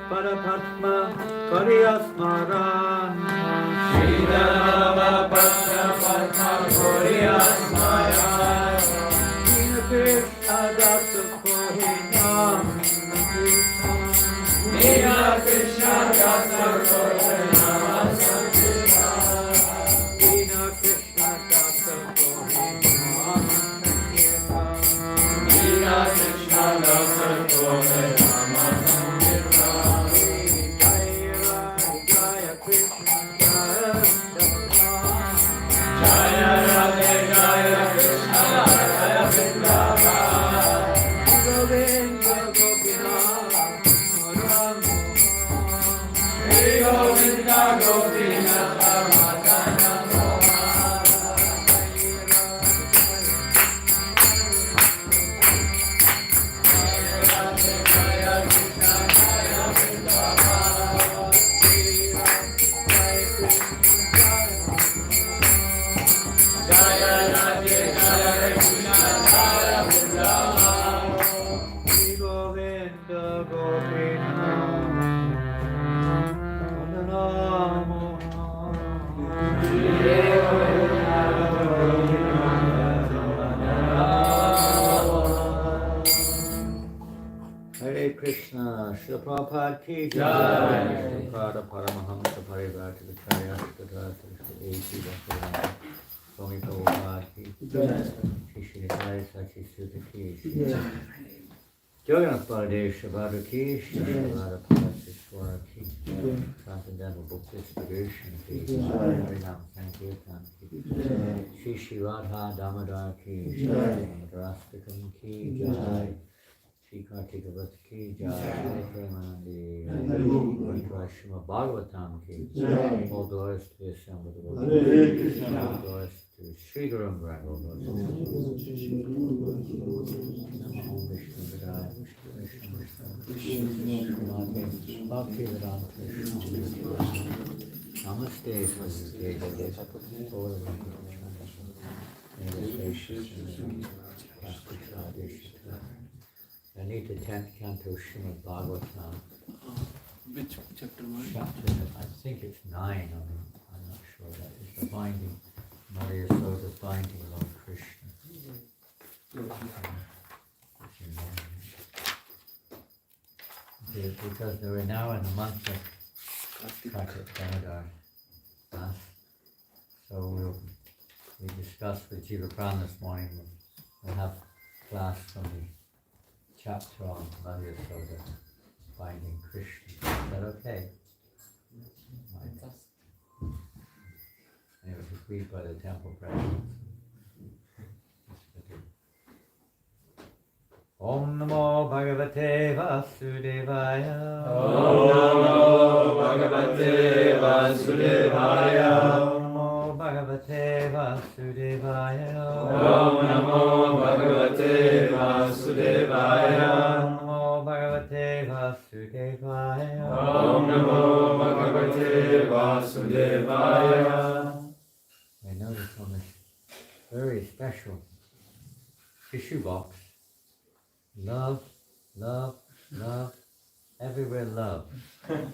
Padapatma Koriyasmaran Sridhara Padapatma Koriyasmaran Krishna Dasa Kohina Nina Krishna Dasa Kohina Sankirtan Nina Krishna Dasa Kohina Nina Krishna Dasa Kohina Sankirtan Jaya Krishna Jaya Radhe Jaya Krishna Jaya Vrindavan Govinda Gopinath Shri Govinda Gopinath Madana Hare Krishna, Srila Prabhupada ki Jai. Jai, Radha Paramahamsa Parivartikacarya A.C. Swami Prabhupada ki Jai, Shri Hare Sachi Sutta ki Jai, Jagannath Baladev Shabhadra ki Jai, Radha Parisisvara ki Jai, Transcendental Book Distribution ki Jai, Harinam Sankirtan ki Jai, Shri Radha Damodar ki Jai, Madrastikam ki Jai, Shri Kartika Vats ki Jai, Hare Krishna bhagavatam ki Jai, all glories to the assembled world, Hare Krishna. all glories to Sri Gauranga, all glories to Om Vishnu Vidaya, Vishnu Bhakti Vedanta Namaste Sarvate I need the 10th canto Srimad Bhagavatam. Which chapter was? Chapter, I think it's 9, I'm not sure. That is the binding, Mother Yasoda's binding Lord Krishna. Because we're now in the month of Kartik Damodar, so we discussed with Jiva Pran this morning. We'll have class from the chapter on Mother Yasoda binding Krishna. Is that okay? Right. And it was agreed by the temple presidents. Om Namo Bhagavate Vasudevaya. Om Namo Bhagavate Vasudevaya. Om Namo Bhagavate Vasudevaya. Om Namo Bhagavate Vasudevaya. Om Namo Bhagavate Vasudevaya. Om Namo Bhagavate Vasudevaya. I notice on this very special tissue box, love, love, love, everywhere love. I'm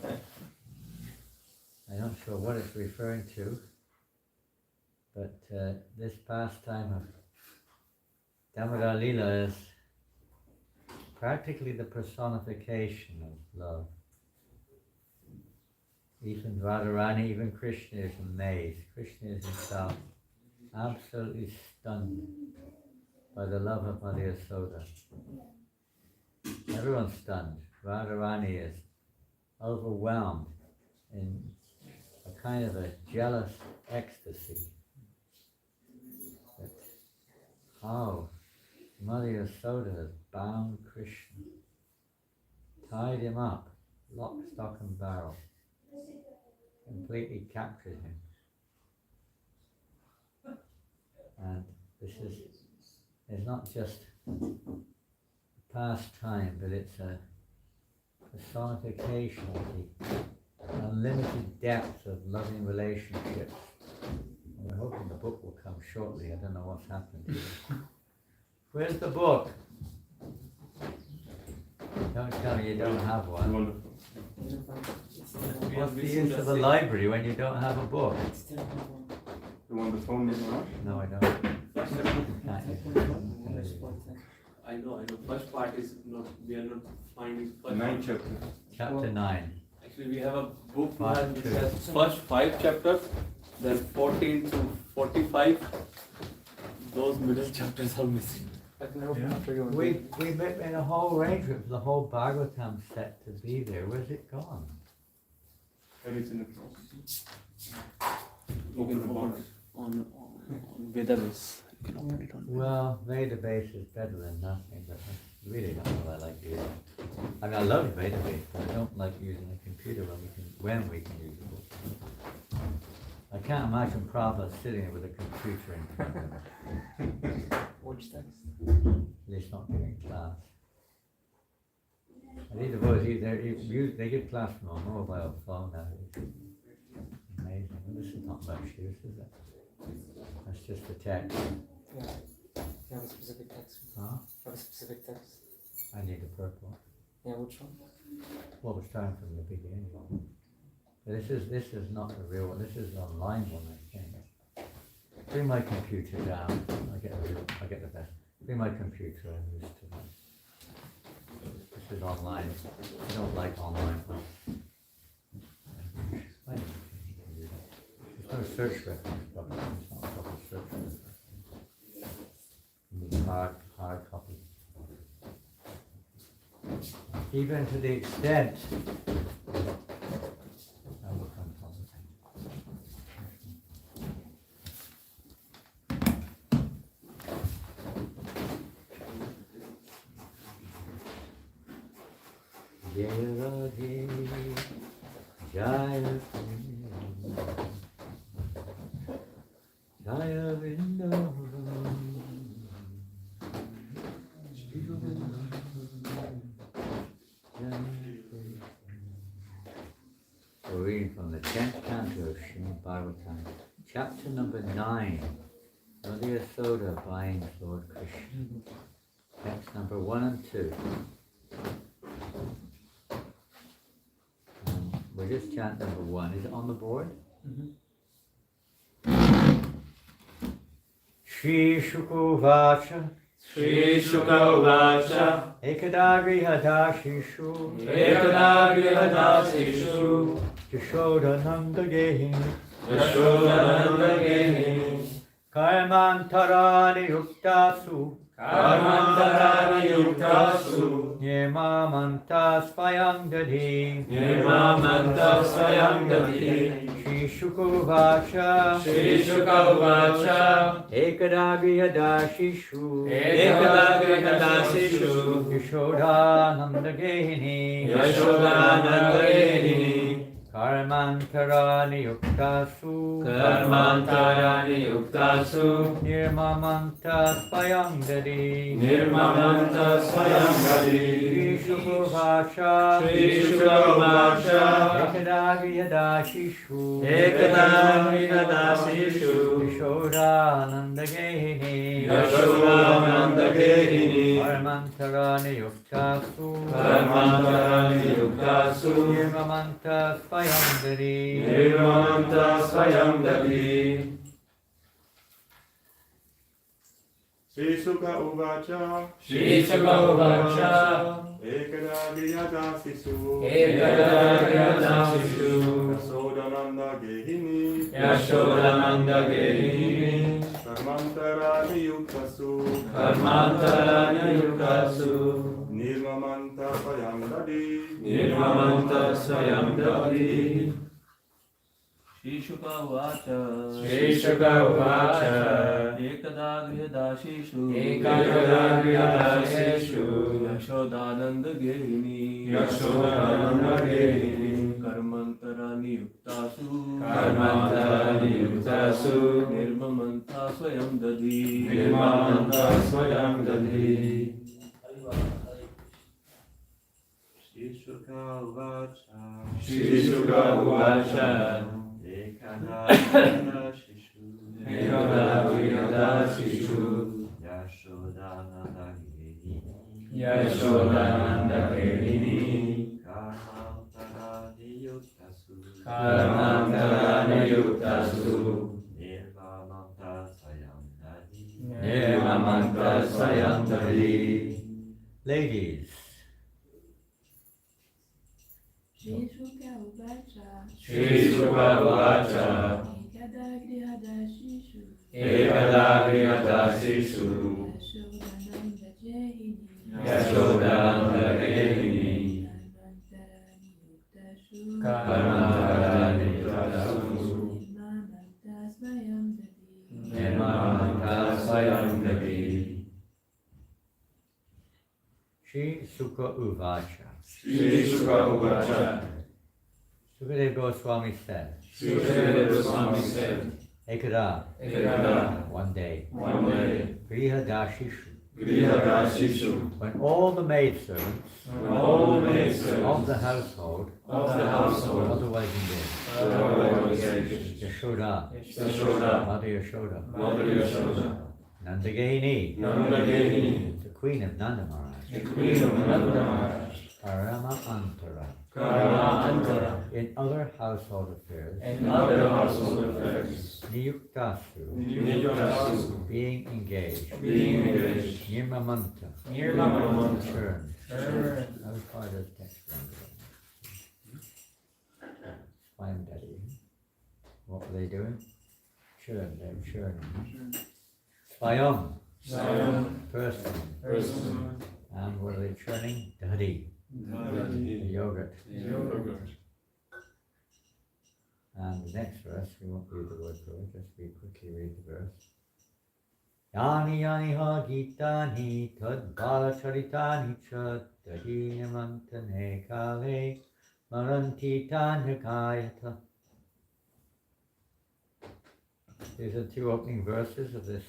not sure what it's referring to, but this pastime of Damodar Lila is practically the personification of love. Even Radharani, even Krishna is amazed. Krishna is himself absolutely stunned by the love of Mother Yasoda. Everyone's stunned. Radharani is overwhelmed in a kind of a jealous ecstasy. That how Mother Yasoda has bound Krishna, tied him up, lock, stock and barrel, completely captured him. And this is not just pastime, but it's a personification of the unlimited depth of loving relationships. And we're hoping the book will come shortly. I don't know what's happened here. Where's the book? Don't tell me you don't have one. Wonderful. What's the use of a library when you don't have a book? You want the phone, Mr. Maharaj? No, I don't. Can't use it. I know. First part is not, we are not finding The first. 9th chapter. Chapter 9. Actually, we have a book Part which two. has first 5 chapters, then 14 to 45. Those middle chapters are missing. We made a whole range of the whole bhagavatam set to be there. Where's it gone? And it's in the process. You can open it on Veda base. You can open it on Veda. Well, Vedabase is better than nothing, but I really don't know what I like using. I mean, I love Vedabase, but I don't like using a computer when we can use it. I can't imagine Prabhupada sitting with a computer in front of him. Watch text. At least not giving class. And either way, they give class from a mobile phone now. It's amazing. Well, this is not much use, is it? That's just the text. Yeah. You have a specific text. Huh? Have a specific text. I need a purple. Yeah, which one? Well, we're starting from the beginning. This is not the real one. This is the online one, I think. Bring my computer down. I get the best. Bring my computer. I'm used to that. This is online. I don't like online ones. I don't think you can do that. There's no search reference button. It's not a proper search reference. You need hard copy. Even to the extent I will come from it. Jaya Radhe, Jaya Krishna, Jaya Vrindavan. We're reading from the 10th canto of Srimad Bhagavatam, chapter number 9, Radha Yasoda buying Lord Krishna. Text number 1 and 2. We're just chant number 1. Is it on the board? Shri Shuka Vacha Shri Shuka Uvacha Ekadagri Hadashishu Ekadagri Hadasishu Yashodananda Gehi Yashodananda Gehi Karmantarani Yuktasu Karmantarani Yuktasu Yemamanta Svayam Dadi Nirmamanta Svayam Dati Shri Shuka Vacha Shri Shuka Uvacha Ekadagri Hadashishu Ekadagri Hadasishu Yashodananda Gehini Yashodananda Gehi Karmantarani Yuktasu Karmantarani Yuktasu Nirmamanta Svayam Dadi Nirmamanta Svayam Dati Shri Shuka Vacha Shri Shuka Uvacha Ekadagri Hadashishu Ekadagri Hadasishu Yashodananda Gehini Yashodananda Gehi Karmantarani Yuktasu Karmantarani Yuktasu Nirmamanta Svayam Dadi Nirmamanta Svayam Dati Shri Shuka Uvacha Shri Shuka Uvacha Ekadagri Hadasishu Ekadagri Hadasishu Yashodananda Gehini Yashodananda Gehi Karmantarani Yuktasu Karmantarani Yuktasu Nirmamanta Svayam Dadi Nirmamanta Svayam Dati Shri Shuka Vacha Shri Shuka Uvacha Ekadagri Hadasishu Ekadagri Hadasishu Yashodananda Gehini Yashodananda Gehi Karmantarani Yuktasu Karmantarani Yuktasu Nirmamanta Svayam Dadi Nirmamanta Svayam Dati Shri Shuka Uvacha Shri Shuka Uvacha Ekadagri Hadasishu Ekadagri Hadasishu Yashodananda Gehini Yashodananda Goswami Karmantarani Yuktasu Karmantarani Yuktasu Nirvamanta Sayandari Nirmamanta Sayandari. Ladies, Shri Shuka Uvacha Shri Shuka Uvacha Ekada Grihadashishu Ekada Grihadashishu Yashodananda Jehini Yashodananda Goswami Karmantarani Yuktashu Karmantarani Yuktasu Nirmamanta Swayamdadi Nirmamanta Sayandari. Shri Sukha Uvacha. Shri Shuka Uvacha Sukadeva Goswami said, Sukadeva Goswami said, Ekada, Ekada, one day, Grihadashishu, when all the maidservants when all the maidservants of the household, otherwise engaged, Yashoda, Mother Yashoda, Nandagini, the Queen of Nanda Maharaj, Parama Antara, in other household affairs, Niyuktasu, being engaged, Nirmamanta, churn. How far does text run? Swayam Daddy. What were they doing? Churn, they're churning. Swayam, person. And what are they churning? Daddy, the yogurt. And the next verse, we won't read the word for it, just quickly read the verse. Yani yani ha gitani tad bala charitani chad dahinamantane kale maranti tanyakayata. These are two opening verses of this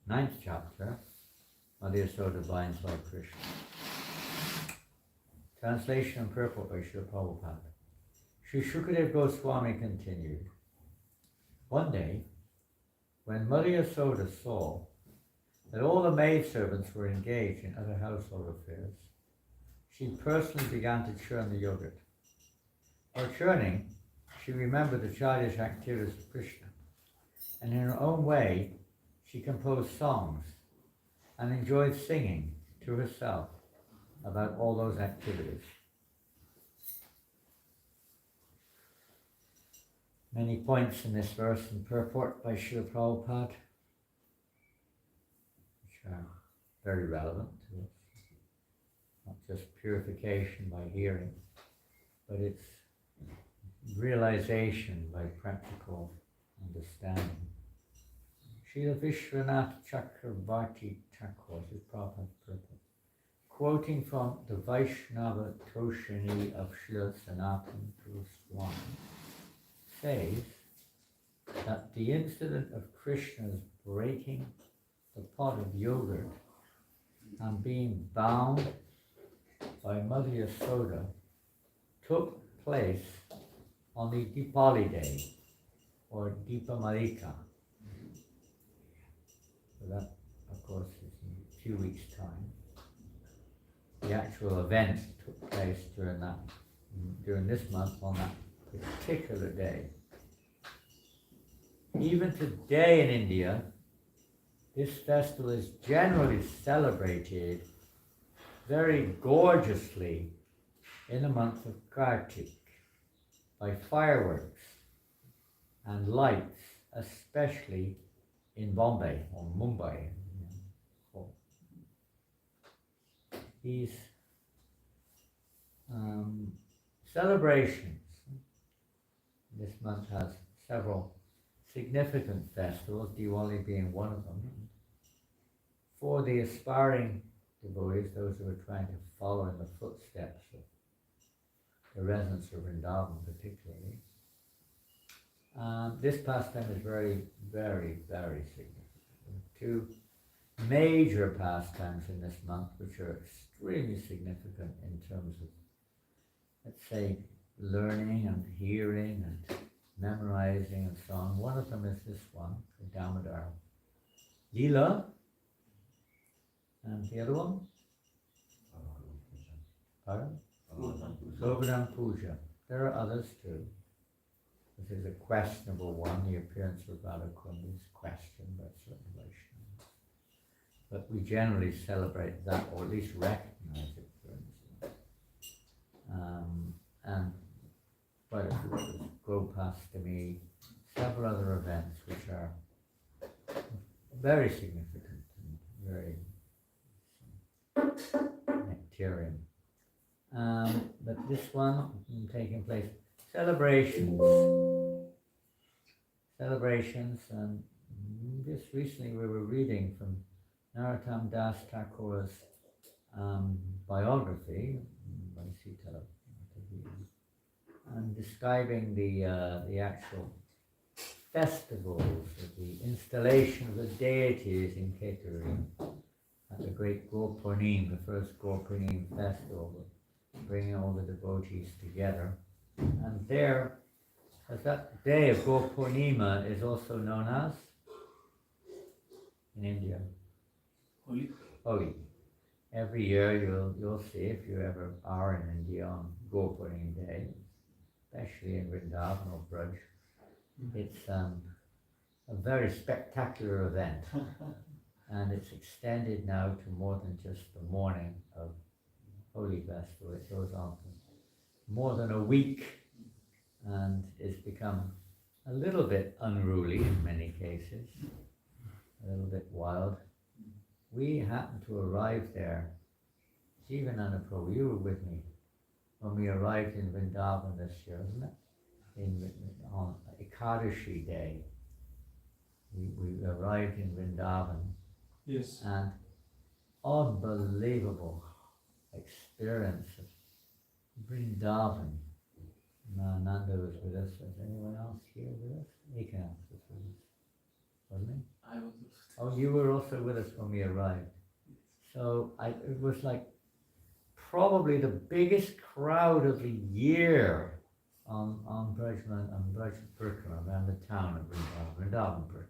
9th chapter, Madhya Soda Divine Lord Krishna. Translation and purport by Srila Prabhupada. Sri Shukadeva Goswami continued, one day, when Mother Yasoda saw that all the maidservants were engaged in other household affairs, she personally began to churn the yogurt. While churning, she remembered the childish activities of Krishna, and in her own way, she composed songs and enjoyed singing to herself about all those activities. Many points in this verse and purport by Srila Prabhupada, which are very relevant to us. Not just purification by hearing, but it's realization by practical understanding. Srila Vishwanath Chakravarti Thakur, this is Prabhupada's purport, quoting from the Vaishnava Toshini of Srila Sanatana Goswami, says that the incident of Krishna's breaking the pot of yogurt and being bound by Mother Yasoda took place on the Dipali day, or Deepamalika. So that, of course, is in a few weeks' time. The actual event took place during this month on that particular day. Even today in India, this festival is generally celebrated very gorgeously in the month of Kartik by fireworks and lights, especially in Bombay or Mumbai. These celebrations, this month has several significant festivals, Diwali being one of them. For the aspiring devotees, those who are trying to follow in the footsteps of the residents of Vrindavan particularly, this pastime is very, very, very significant. Two major pastimes in this month which are extremely significant in terms of, let's say, learning and hearing and memorizing and so on. One of them is this one, the Damodar Leela, and the other one, Pardon? Bhagavatam. Govardhan Puja. There are others too. This is a questionable one. The appearance of Radha Krishna is questioned by certain Vaishnavas. But we generally celebrate that, or at least recognize it, for instance. And quite a few others, Gopastami, several other events which are very significant and very nectarian. But this one taking place, celebrations, and just recently we were reading from Narottam Das Thakur's biography by Sita, and describing the actual festivals, the installation of the deities in Catering at the great Gaurpurnim, the first Gaurpurnim festival, bringing all the devotees together. And there, as that day of Gaurpurnima is also known as, in India, Holi. Every year you'll see, if you ever are in India on Gaurpurnim Day, especially in Vrindavan or Braj, it's a very spectacular event, and it's extended now to more than just the morning of Holy Festival. It goes on for more than a week, and it's become a little bit unruly in many cases, a little bit wild. We happened to arrive there. Jivananda Prabhu, you were with me when we arrived in Vrindavan this year, wasn't it? On Ekadashi day, we arrived in Vrindavan. Yes. And unbelievable experience of Vrindavan. Nanda was with us. Was anyone else here with us? Ekanath was with us, wasn't he? I was. Oh, you were also with us when we arrived. So it was like probably the biggest crowd of the year on Brajman and Braj Parikrama around the town of Vrindavan Parikrama.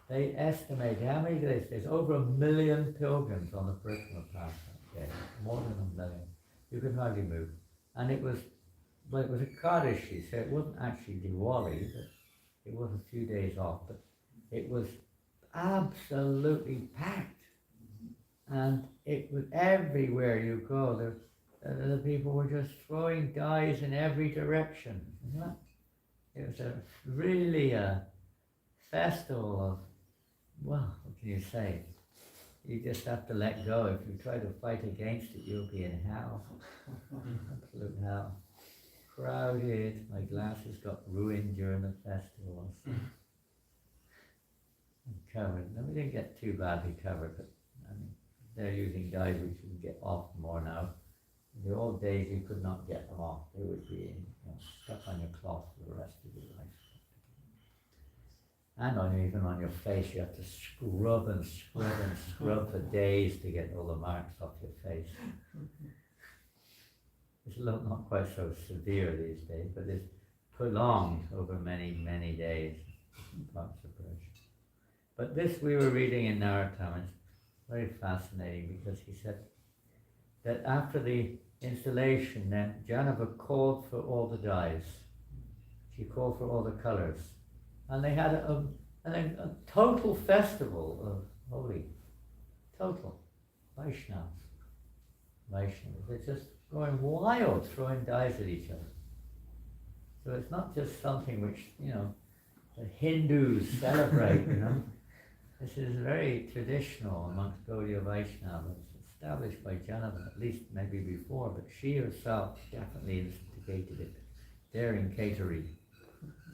They estimate how many days. There's over 1 million pilgrims on the Parikrama path that day, more than 1 million. You could hardly move. And it was a Ekadashi, so it wasn't actually Diwali, but it was a few days off, but it was absolutely packed. And it was everywhere you go, the people were just throwing dyes in every direction. It was really a festival of, well, what can you say? You just have to let go. If you try to fight against it, you'll be in hell. Absolute hell. Crowded. My glasses got ruined during the festival. Covered. No, we didn't get too badly covered, but I mean, they're using dyes which you can get off more now. In the old days, you could not get them off. They would be stuck on your cloth for the rest of your life. And even on your face, you have to scrub and scrub and scrub for days to get all the marks off your face. It's not quite so severe these days, but it's prolonged over many, many days. Parts of Braj. But this we were reading in Narottam. It's very fascinating because he said that after the installation, then Janava called for all the dyes. She called for all the colors. And they had a total festival of Holi. Total. Vaishnavs. They're just going wild, throwing dyes at each other. So it's not just something which, the Hindus celebrate, This is very traditional amongst Gaudiya Vaishnavas, established by Janava, at least maybe before, but she herself definitely instigated it there in Catering.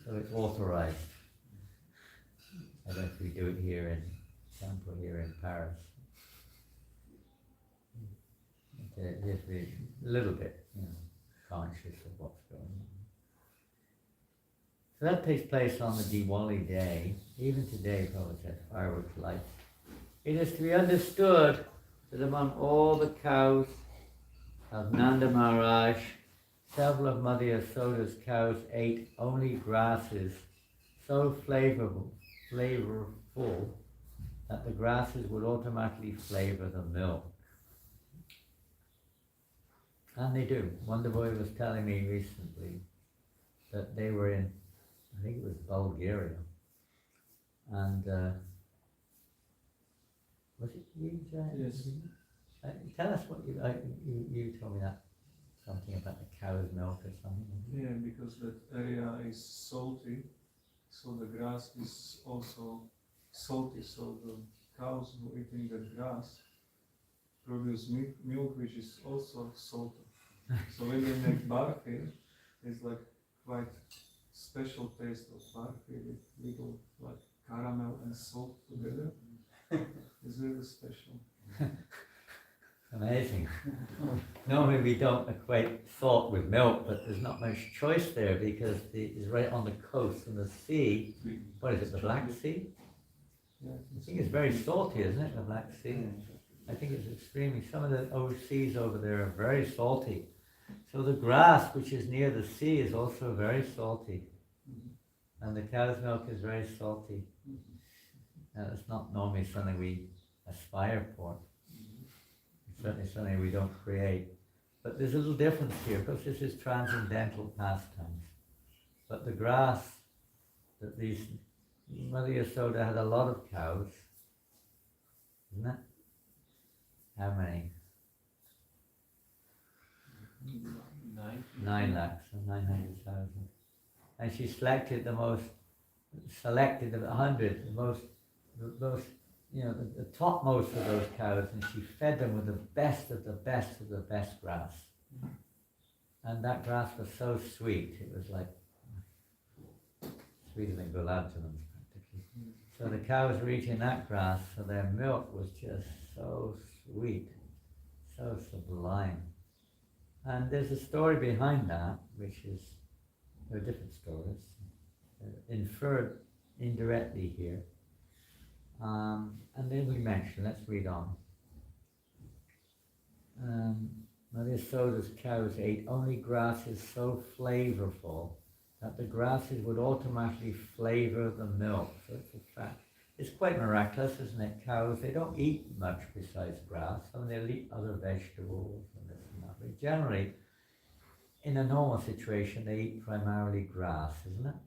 So it's authorized. I don't know if we do it here in Temple, here in Paris. Just be a little bit, conscious of what's going on. So that takes place on the Diwali day. Even today, Prabhupada said, fireworks lights. It is to be understood that among all the cows of Nanda Maharaj, several of Mother Yasoda's cows ate only grasses so flavorful that the grasses would automatically flavor the milk. And they do. Wonder Boy was telling me recently that they were in, I think it was Bulgaria, and was it you, Jack? Yes. Tell us what you told me that, something about the cow's milk or something. Yeah, because that area is salty, so the grass is also salty, so the cows who are eating the grass produce milk which is also salty. So when they make barfi, it's like quite special taste of barfi with little like caramel and salt together. It's really special. Amazing. Normally we don't equate salt with milk, but there's not much choice there because it's right on the coast and the sea. What is it, the Black Sea? Yeah, I think it's very salty, isn't it, the Black Sea? I think it's extremely, some of the seas over there are very salty. So the grass, which is near the sea, is also very salty. And the cow's milk is very salty. And it's not normally something we aspire for. It's certainly something we don't create. But there's a little difference here, because this is transcendental pastimes. But the grass that these, Mother Yasoda had a lot of cows, isn't it? How many? 9 lakhs, 900,000. And she selected the 100, the most, the topmost of those cows, and she fed them with the best of the best of the best grass. And that grass was so sweet, it was like sweeter than gulab jamuns practically. So the cows were eating that grass, so their milk was just so sweet, so sublime. And there's a story behind that, which is, there are different stories, inferred indirectly here. And then we mention, let's read on. Mother Yasoda's cows ate only grasses so flavorful that the grasses would automatically flavor the milk. So it's a fact. It's quite miraculous, isn't it? Cows, they don't eat much besides grass. I mean, they'll eat other vegetables and this and that. But generally, in a normal situation, they eat primarily grass, isn't it?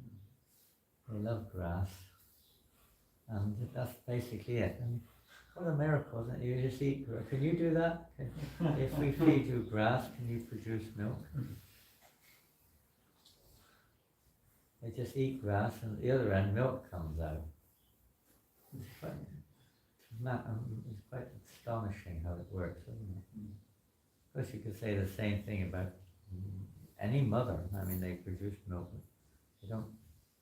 They love grass. And that's basically it. And what a miracle, isn't it? You just eat grass. Can you do that? If we feed you grass, can you produce milk? They just eat grass, and at the other end, milk comes out. It's quite astonishing how it works, isn't it? Of course, you could say the same thing about any mother. I mean, they produce milk. They don't,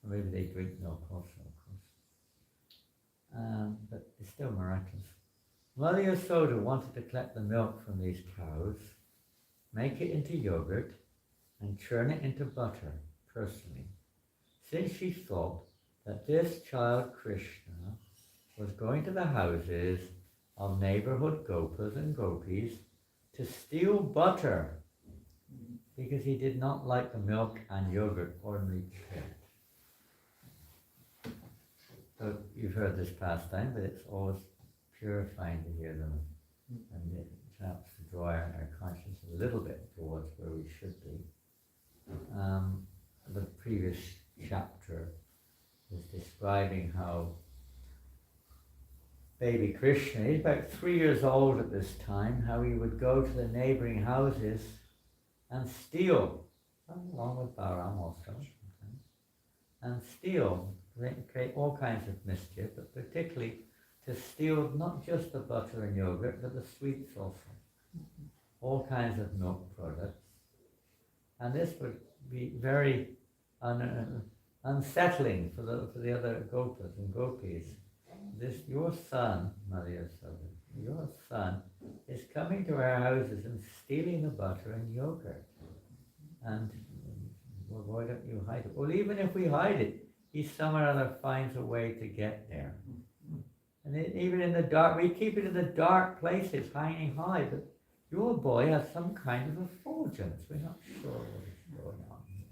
or maybe they drink milk also, of course. But it's still miraculous. Mother Yasoda wanted to collect the milk from these cows, make it into yogurt, and churn it into butter, personally, since she thought that this child Krishna was going to the houses of neighborhood gopas and gopis to steal butter, because he did not like the milk and yogurt ordinarily shared. So you've heard this pastime, but it's always purifying to hear them, and it helps to draw our consciousness a little bit towards where we should be. The previous chapter is describing how baby Krishna, he's about 3 years old at this time, how he would go to the neighboring houses and steal, along with Balaram also sometimes, and steal, create all kinds of mischief, but particularly to steal not just the butter and yogurt, but the sweets also, all kinds of milk products. And this would be very unsettling for the other gopas and gopis. Your son, Mother Yasoda, your son is coming to our houses and stealing the butter and yogurt. And well, why don't you hide it? Well, even if we hide it, he somehow or other finds a way to get there. And even in the dark, we keep it in the dark places, hiding high, but your boy has some kind of effulgence. We're not sure what is going on here.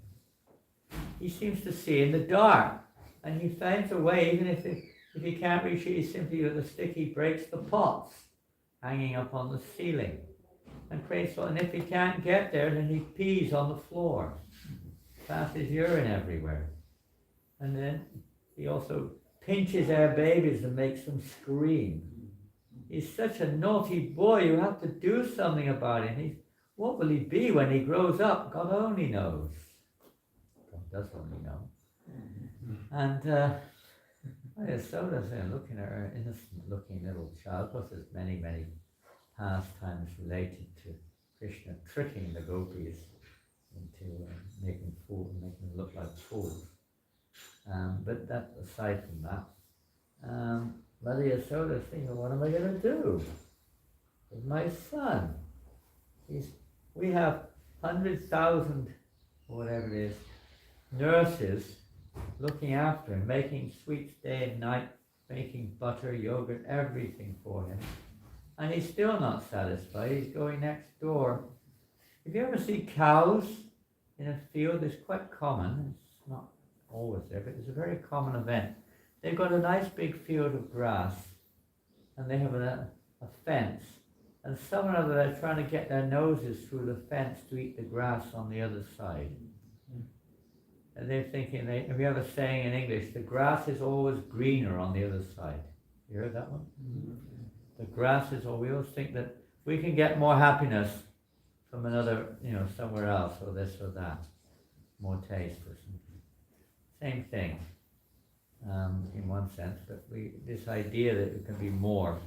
He seems to see in the dark, and he finds a way, even if he can't reach it, he simply with a stick, he breaks the pots hanging up on the ceiling. and creates, and if he can't get there, then he pees on the floor, passes urine everywhere. And then he also pinches our babies and makes them scream. He's such a naughty boy, you have to do something about him. What will he be when he grows up? God only knows. God does only know. And Yasoda's there looking at her innocent-looking little child. Of course, there's many, many pastimes related to Krishna tricking the gopis into making them look like fools. But that, aside from that, Mother Yasoda's thinking, what am I going to do with my son? We have 100,000, or whatever it is, nurses looking after him, making sweets day and night, making butter, yogurt, everything for him. And he's still not satisfied. He's going next door. If you ever see cows in a field, it's quite common. It's not always there, but it's a very common event. They've got a nice big field of grass, and they have a fence. And somehow or other they're trying to get their noses through the fence to eat the grass on the other side. And they're thinking, have you ever saying in English, the grass is always greener on the other side? You heard that one? The grass is we always think that we can get more happiness from another, somewhere else, or this or that. More taste or something. Same thing, in one sense, but this idea that it can be more,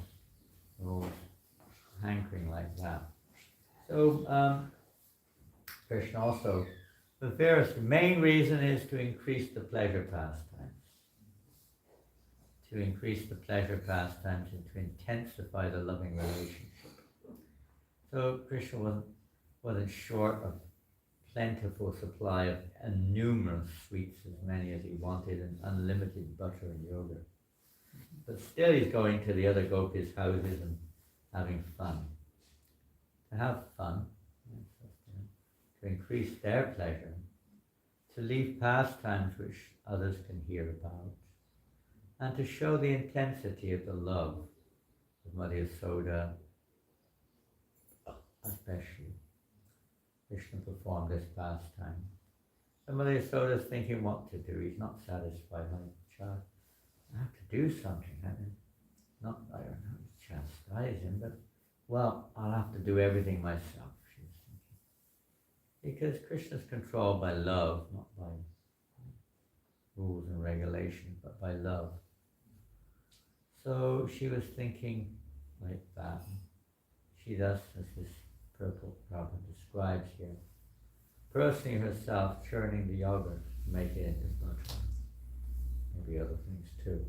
we're always hankering like that. So, Krishna also, the main reason is to increase the pleasure pastimes. To increase the pleasure pastimes and to intensify the loving relationship. So Krishna wasn't short of plentiful supply of numerous sweets, as many as he wanted, and unlimited butter and yogurt. But still he's going to the other gopis' houses and having fun. To have fun, to increase their pleasure, to leave pastimes which others can hear about, and to show the intensity of the love of Mother Yasoda, especially. Krishna performed this pastime. And Mother Yasoda is thinking what to do. He's not satisfied. My child, I have to do something. I don't know, chastise him, but I'll have to do everything myself, she was thinking. Because Krishna's controlled by love, not by rules and regulations, but by love. So she was thinking like that. She does, as this purple Prabhupada describes here, personally herself churning the yogurt to make it into butter. Maybe other things too.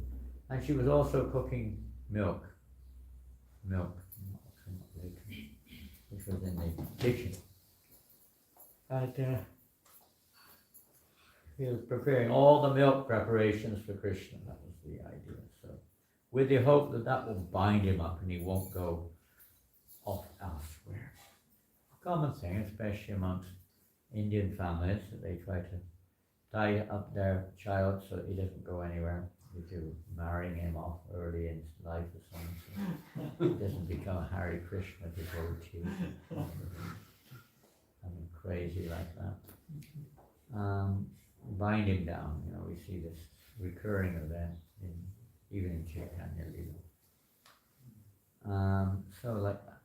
And she was also cooking milk, which was in the kitchen. But he was preparing all the milk preparations for Krishna. That was the idea. So, with the hope that will bind him up and he won't go off elsewhere. A common thing, especially amongst Indian families, that they try to tie up their child so that he doesn't go anywhere. They do, marrying him off early in his life or something, so he doesn't become a Hare Krishna devotee. Something crazy like that. Bind him down, we see this recurring event even in Chaitanya Lila. So like that.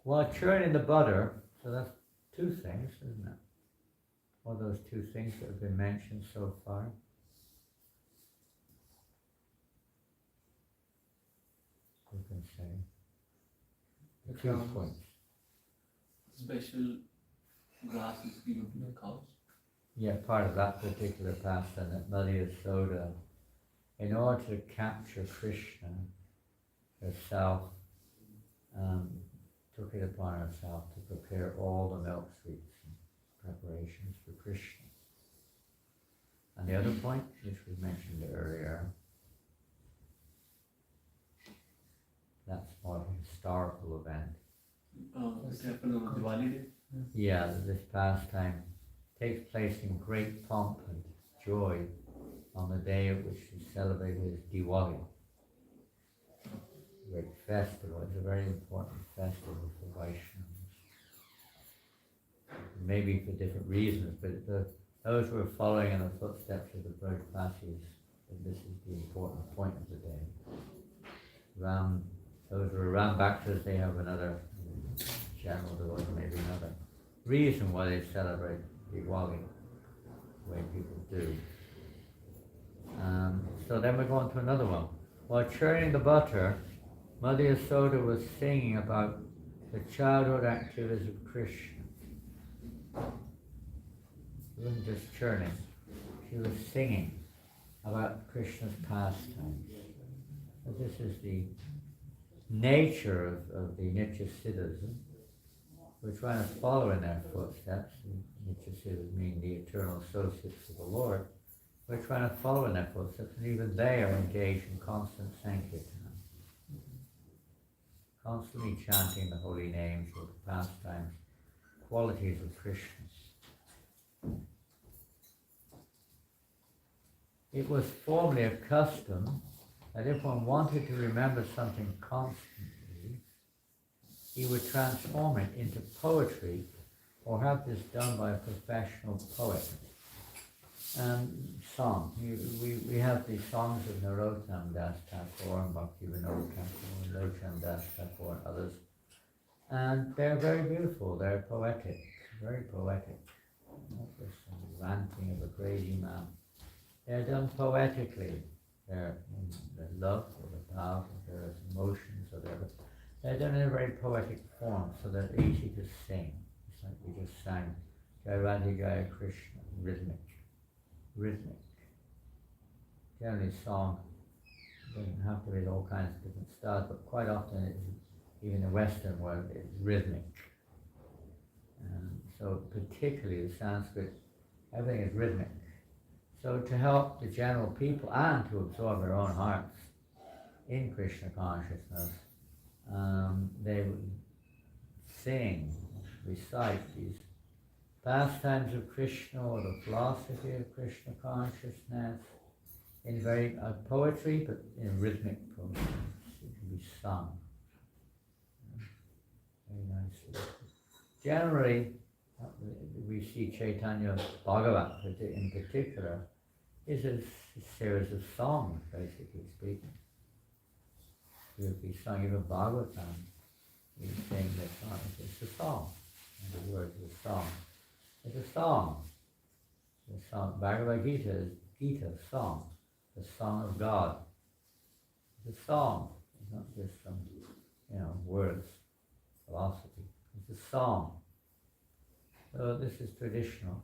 While churning the butter, so that's two things, isn't it? All those two things that have been mentioned so far. You can say. The 2 points. Special grass is given to the cows. Yeah, part of that particular pastime that Mother Yasoda, in order to capture Krishna herself, took it upon herself to prepare all the milk sweets and preparations for Krishna. And the other point, which we mentioned earlier, that's more of a historical event. It happened on Diwali day. Yeah, this pastime takes place in great pomp and joy on the day at which we celebrate his Diwali. great festival. It's a very important festival for Vaishnavas. Maybe for different reasons, but those who are following in the footsteps of the Brajbasis, this is the important point of the day. Those who are Ram Bhaktas, they have another general devotion, maybe another reason why they celebrate Diwali the way people do. So then we're going to another one. While churning the butter, Mother Yasoda was singing about the childhood activities of Krishna. She wasn't just churning, she was singing about Krishna's pastimes. So this is the nature of the Nitya Siddhas. We're trying to follow in their footsteps. Nitya Siddhas mean the eternal associates of the Lord. We're trying to follow in their footsteps, and even they are engaged in constant Sankirtan. Constantly chanting the holy names or the pastimes, qualities of Krishna. It was formerly a custom that if one wanted to remember something constantly, he would transform it into poetry or have this done by a professional poet. Song. We have the songs of Narottam Das Thakur and Bhakti Vinod Thakur and Lochan Das Thakur and others. And they're very beautiful, they're poetic, very poetic. Not just some ranting of a crazy man. They're done poetically. They're love or the bhav, their emotions or whatever. They're done in a very poetic form, so they're easy to sing. It's like we just sang Jai Radha Jai Krishna, rhythmic. Generally song doesn't have to be all kinds of different styles, but quite often it's, even in the Western world, it's rhythmic. So particularly the Sanskrit, everything is rhythmic. So to help the general people and to absorb their own hearts in Krishna consciousness, they would sing, recite these pastimes of Krishna or the philosophy of Krishna consciousness in very poetry, but in rhythmic process. It can be sung very nicely. Generally, we see Chaitanya Bhagavat in particular is a series of songs, basically speaking. It would be sung, even bhagavatam, we sing the song. It's a song, and the words of a song. It's a song. The song, Bhagavad Gita is Gita, song, the song of God. It's a song. It's not just some, words, philosophy. It's a song. So this is traditional.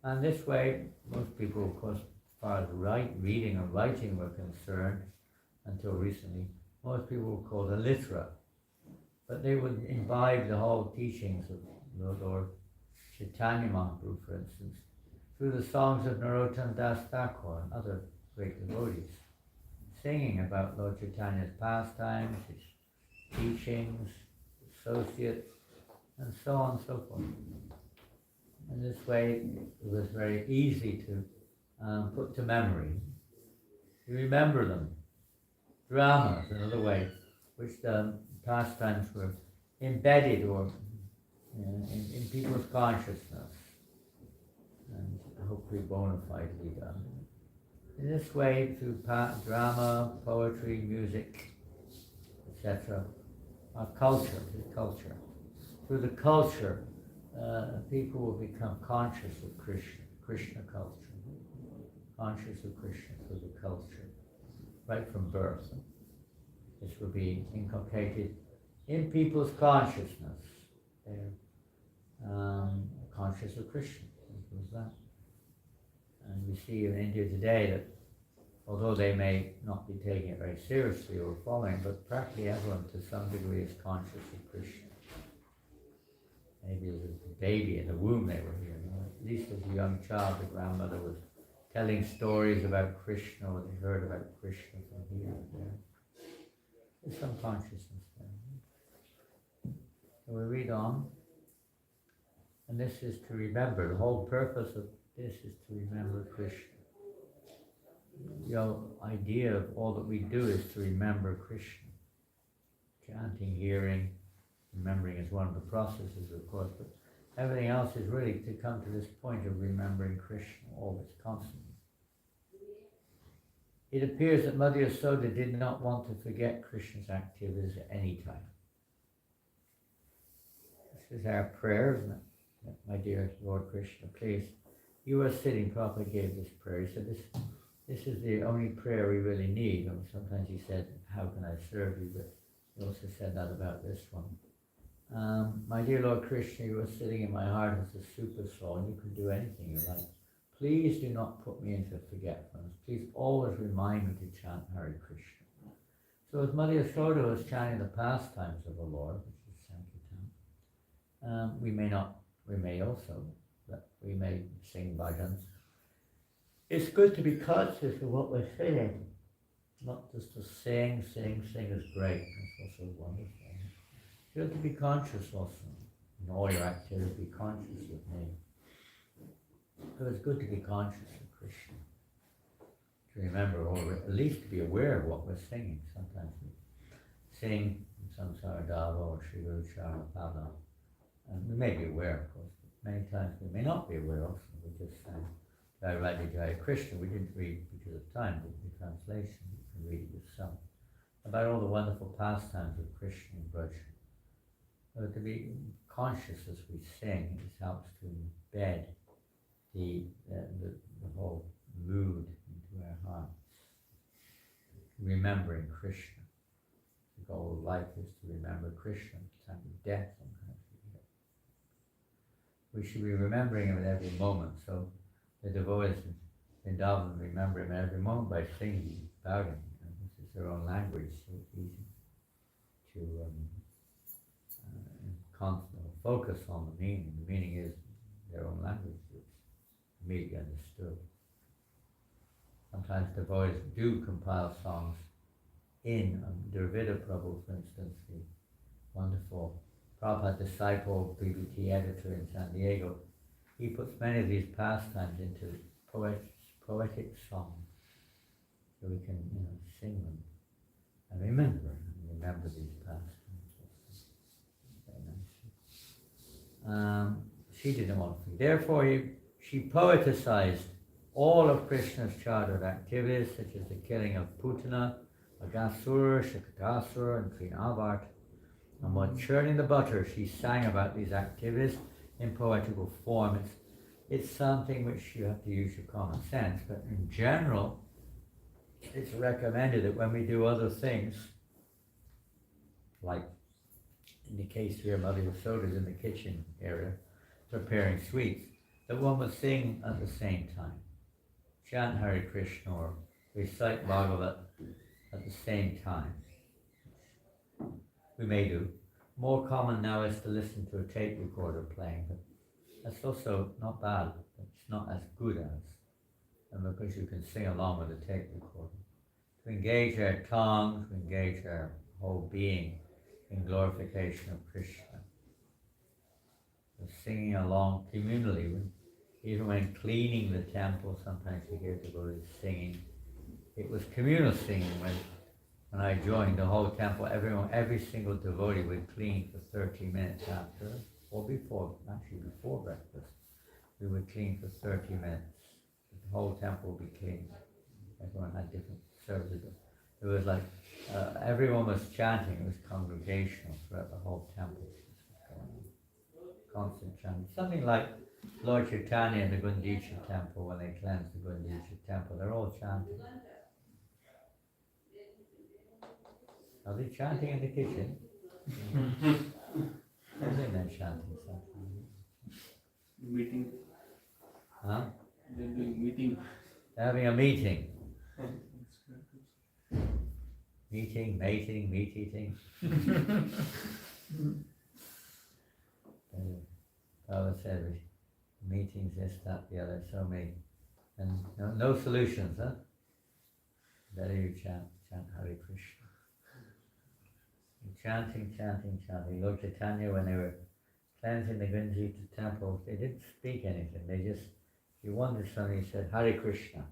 And this way, most people, of course, as far as reading and writing were concerned, until recently, most people were called illiterate. But they would imbibe the whole teachings of Lord Chaitanya Mahaprabhu, for instance, through the songs of Narottam Das Thakur and other great devotees, singing about Lord Chaitanya's pastimes, his teachings, associates, and so on and so forth. In this way, it was very easy to put to memory. You remember them. Dramas, another way, which the pastimes were embedded or in people's consciousness, and hopefully bona fidely done. In this way, through drama, poetry, music, etc., culture. Through the culture, people will become conscious of Krishna culture, conscious of Krishna through the culture, right from birth. This will be inculcated in people's consciousness. They're conscious of Krishna. What was that? And we see in India today that although they may not be taking it very seriously or following, but practically everyone to some degree is conscious of Krishna. Maybe as a baby in the womb they were here. At least as a young child, the grandmother was telling stories about Krishna, or they heard about Krishna from here and there. There's some consciousness there. So we read on, and this is to remember. The whole purpose of this is to remember Krishna. The idea of all that we do is to remember Krishna. chanting, hearing, remembering is one of the processes, of course, but everything else is really to come to this point of remembering Krishna always, constantly. It appears that Mother Yasoda did not want to forget Krishna's activities at any time. This is our prayer, isn't it? My dear Lord Krishna, please, you are sitting, Prabhupada gave this prayer. He said this is the only prayer we really need. And sometimes he said, how can I serve you? But he also said that about this one. My dear Lord Krishna, you are sitting in my heart as a super soul, and you can do anything you like. Please do not put me into forgetfulness. Please always remind me to chant Hare Krishna. So as Mother Yasoda was chanting the pastimes of the Lord, which is Sankirtan, we may also, but we may sing bhajans. It's good to be conscious of what we're saying, not just to sing is great, that's also wonderful. It's good to be conscious also, in all your activities, be conscious of me. So it's good to be conscious of Krishna, to remember, or at least to be aware of what we're singing. Sometimes we sing Samsara Dava or Shri Guru Charana Pada, and we may be aware, of course, but many times we may not be aware also. We just sang Jai Radha Jai Krishna. We didn't read because of time, but the translation, you can read it yourself, about all the wonderful pastimes of Krishna and Braj. To be conscious as we sing, it helps to embed the whole mood into our hearts. Remembering Krishna. The goal of life is to remember Krishna. It's like death sometimes. We should be remembering him at every moment. So the devotees in Vrindavan remember him at every moment by singing about him. This is their own language, so it's easy to constantly focus on the meaning. The meaning is their own language. Immediately understood. Sometimes devotees do compile songs in Durvida Prabhu, for instance, the wonderful Prabhupada disciple, BBT editor in San Diego. He puts many of these pastimes into poetic songs, so we can sing them and remember these pastimes. Very nice. She didn't want to. Therefore, she poeticized all of Krishna's childhood activities, such as the killing of Putana, Agasura, Shakatasura, and Queen Avat. And while churning the butter, she sang about these activities in poetical form. It's something which you have to use your common sense, but in general, it's recommended that when we do other things, like in the case here, Mother Yasoda is in the kitchen area preparing sweets, that one would sing at the same time. Chant Hare Krishna or recite Bhagavat at the same time. We may do. More common now is to listen to a tape recorder playing, but that's also not bad. It's not as good as, and because you can sing along with the tape recorder. To engage our tongue, to engage our whole being in glorification of Krishna. So singing along communally, even when cleaning the temple, sometimes you hear devotees singing. It was communal singing when I joined the whole temple. Every single devotee would clean for 30 minutes after, or before breakfast. We would clean for 30 minutes. The whole temple would be clean. Everyone had different services. It was like everyone was chanting. It was congregational throughout the whole temple. Constant chanting. Something like Lord Chaitanya in the Gundicha temple, when they cleansed the Gundicha temple, they're all chanting. Are they chanting in the kitchen? I think they're chanting something. Meeting. Huh? They're doing meeting. They're having a meeting. Meeting, mating, meat eating. Father said, meetings, this, that, the other, so many. And no solutions, huh? Better you chant Hare Krishna. Chanting. Lord Chaitanya, when they were cleansing the Gundicha temple, they didn't speak anything. They just, if you wanted something, he said, Hare Krishna.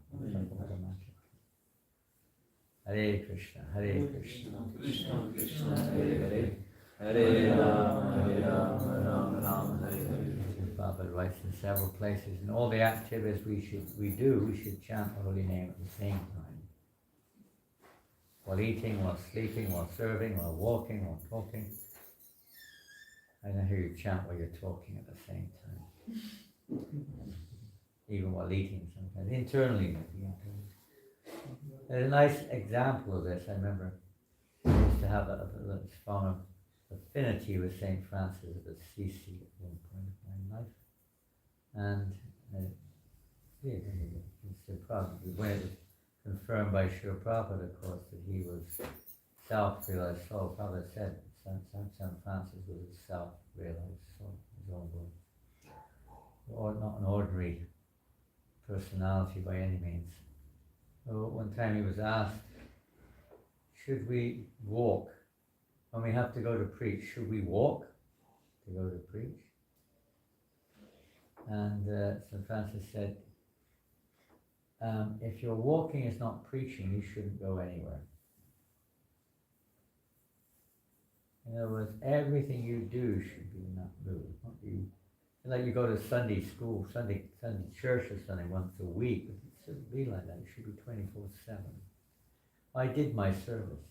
Hare Krishna, Hare Krishna. Krishna Krishna Hare Hare, Hare Rama, Rama Rama, Hare Hare. Prabhupada writes in several places, in all the activities we should chant the holy name at the same time. While eating, while sleeping, while serving, while walking, while talking. I don't hear you chant while you're talking at the same time. Even while eating sometimes. Internally maybe. There's a nice example of this. I remember I used to have a strong affinity with St. Francis of Assisi at one point of my life. And it's probably when it was confirmed by Srila Prabhupada, of course, that he was self-realized soul. Prabhupada said St. Francis was a self-realized soul, his own word. Or not an ordinary personality by any means. So one time he was asked, should we walk when we have to go to preach? Should we walk to go to preach? And St. Francis said, if your walking is not preaching, you shouldn't go anywhere. In other words, everything you do should be in that mood. Not you, like you go to Sunday school, Sunday church or something once a week. It shouldn't be like that. It should be 24/7. I did my service.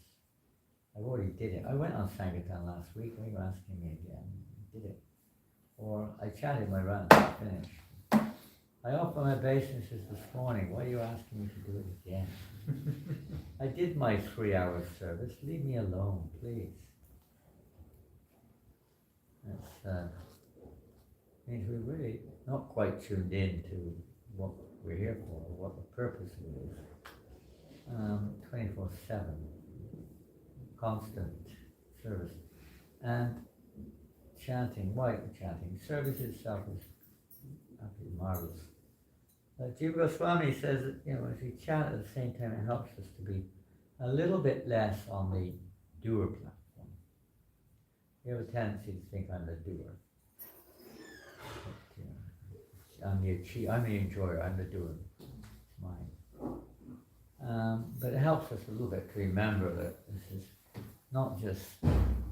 I already did it. I went on Sankirtan last week. Why are you asking me again? I did it. Or I chanted my round and finished. I offered my obeisances this morning. Why are you asking me to do it again? I did my 3-hour service. Leave me alone, please. That's means we're really not quite tuned in to what we're here for, or what the purpose of it is. 24/7, constant service, and chanting. Why chanting? Service itself is absolutely marvelous. Jiva Goswami says that, if we chant at the same time, it helps us to be a little bit less on the doer platform. We have a tendency to think I'm the doer. But, I'm the enjoyer, I'm the doer. It's mine. But it helps us a little bit to remember that this is not just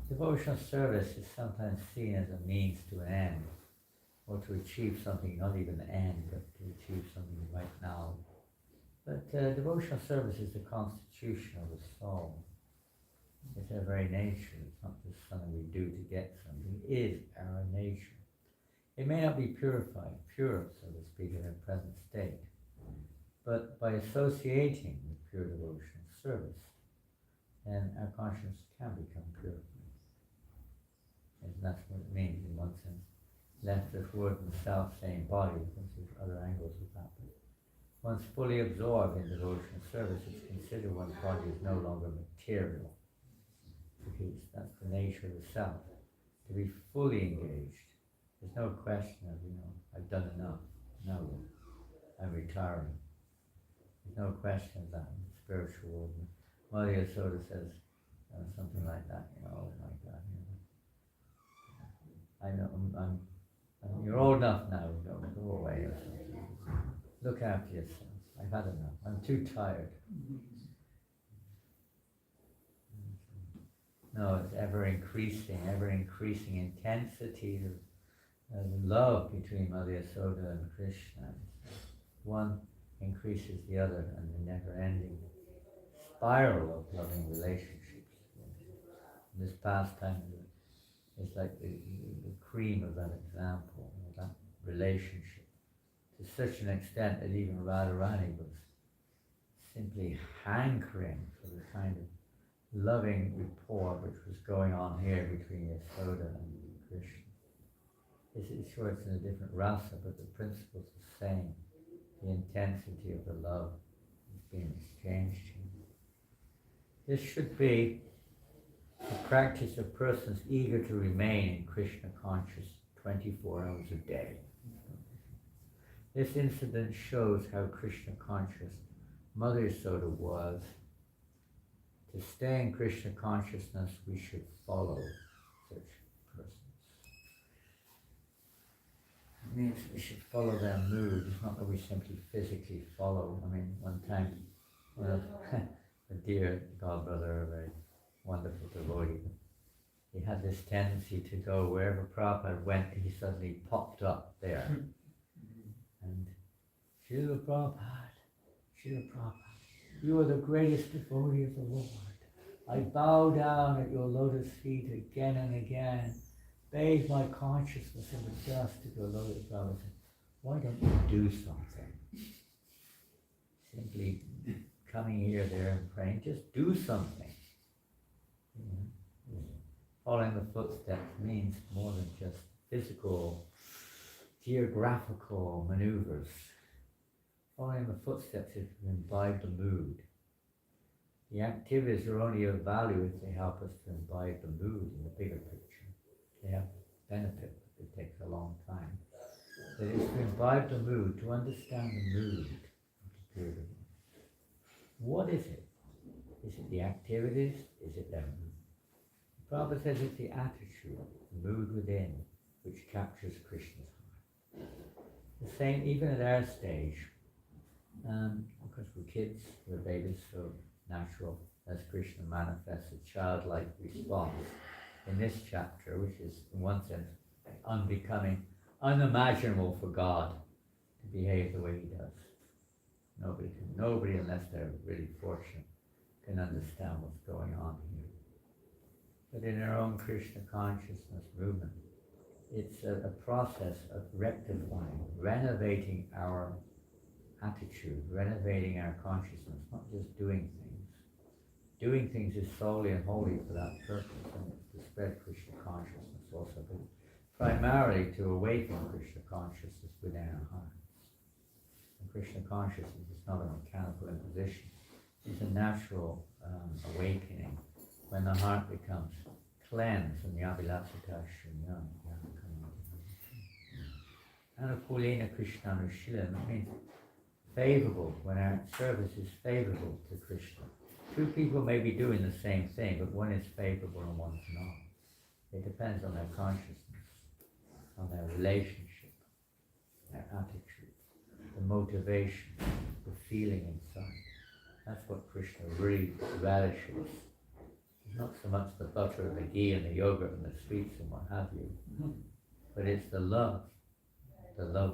devotional service is sometimes seen as a means to an end, or to achieve something, not even the end, but to achieve something right now. But devotional service is the constitution of the soul. It's our very nature. It's not just something we do to get something. It is our nature. It may not be purified, pure, so to speak, in our present state, but by associating with pure devotional service, then our consciousness can become purified. And that's what it means in one sense. Left this word in the self-same body, because there's other angles of that. But once fully absorbed in devotional service, it's considered one's body is no longer material, because that's the nature of the self. To be fully engaged, there's no question of, I've done enough, no, I'm retiring. There's no question of that in the spiritual world. Mother Yasoda says something like that, oh my God, I know, you're old enough now, go away or something. Look after yourself. I've had enough. I'm too tired. No, it's ever increasing intensity of love between Mother Yasoda and Krishna. One increases the other, and the never-ending spiral of loving relationships. This pastime is like the cream of that example, of that relationship, to such an extent that even Radharani was simply hankering for the kind of loving rapport which was going on here between Yasoda and Krishna. It's sure it's in a different rasa, but the principle's the same. The intensity of the love is being exchanged here. This should be the practice of persons eager to remain in Krishna conscious 24 hours a day. This incident shows how Krishna conscious Mother Yasoda was. To stay in Krishna consciousness, we should follow such persons. It means we should follow their mood. It's not that we simply physically follow. I mean, one time, one of a dear godbrother, a very wonderful devotee. He had this tendency to go wherever Prabhupada went, he suddenly popped up there. And Srila Prabhupada, you are the greatest devotee of the Lord. I bow down at your lotus feet again and again. Bathe my consciousness in the dust of your lotus. Prabhupada said, why don't you do something? Simply coming here, there, and praying, just do something. Following the footsteps means more than just physical, geographical maneuvers. Following the footsteps is to imbibe the mood. The activities are only of value if they help us to imbibe the mood in the bigger picture. They have benefit, but it takes a long time. But it's to imbibe the mood, to understand the mood of the period of life. What is it? Is it the activities? Is it them? Prabhupada says it's the attitude, the mood within, which captures Krishna's heart. The same, even at our stage, because we're kids, we're babies, so natural, as Krishna manifests a childlike response in this chapter, which is, in one sense, unbecoming, unimaginable for God to behave the way he does. Nobody, unless they're really fortunate, can understand what's going on here. But in our own Krishna consciousness movement, it's a process of rectifying, renovating our attitude, renovating our consciousness, not just doing things. Doing things is solely and wholly for that purpose, and it's to spread Krishna consciousness also, but primarily to awaken Krishna consciousness within our hearts. And Krishna consciousness is not a mechanical imposition, it's a natural awakening when the heart becomes cleansed and the Abhilasata Shunyam. Anukulena Krishna Anushilam means favorable, when our service is favorable to Krishna. Two people may be doing the same thing, but one is favorable and one's not. It depends on their consciousness, on their relationship, their attitude, the motivation, the feeling inside. That's what Krishna really relishes. It's not so much the butter and the ghee and the yogurt and the sweets and what have you, but it's the love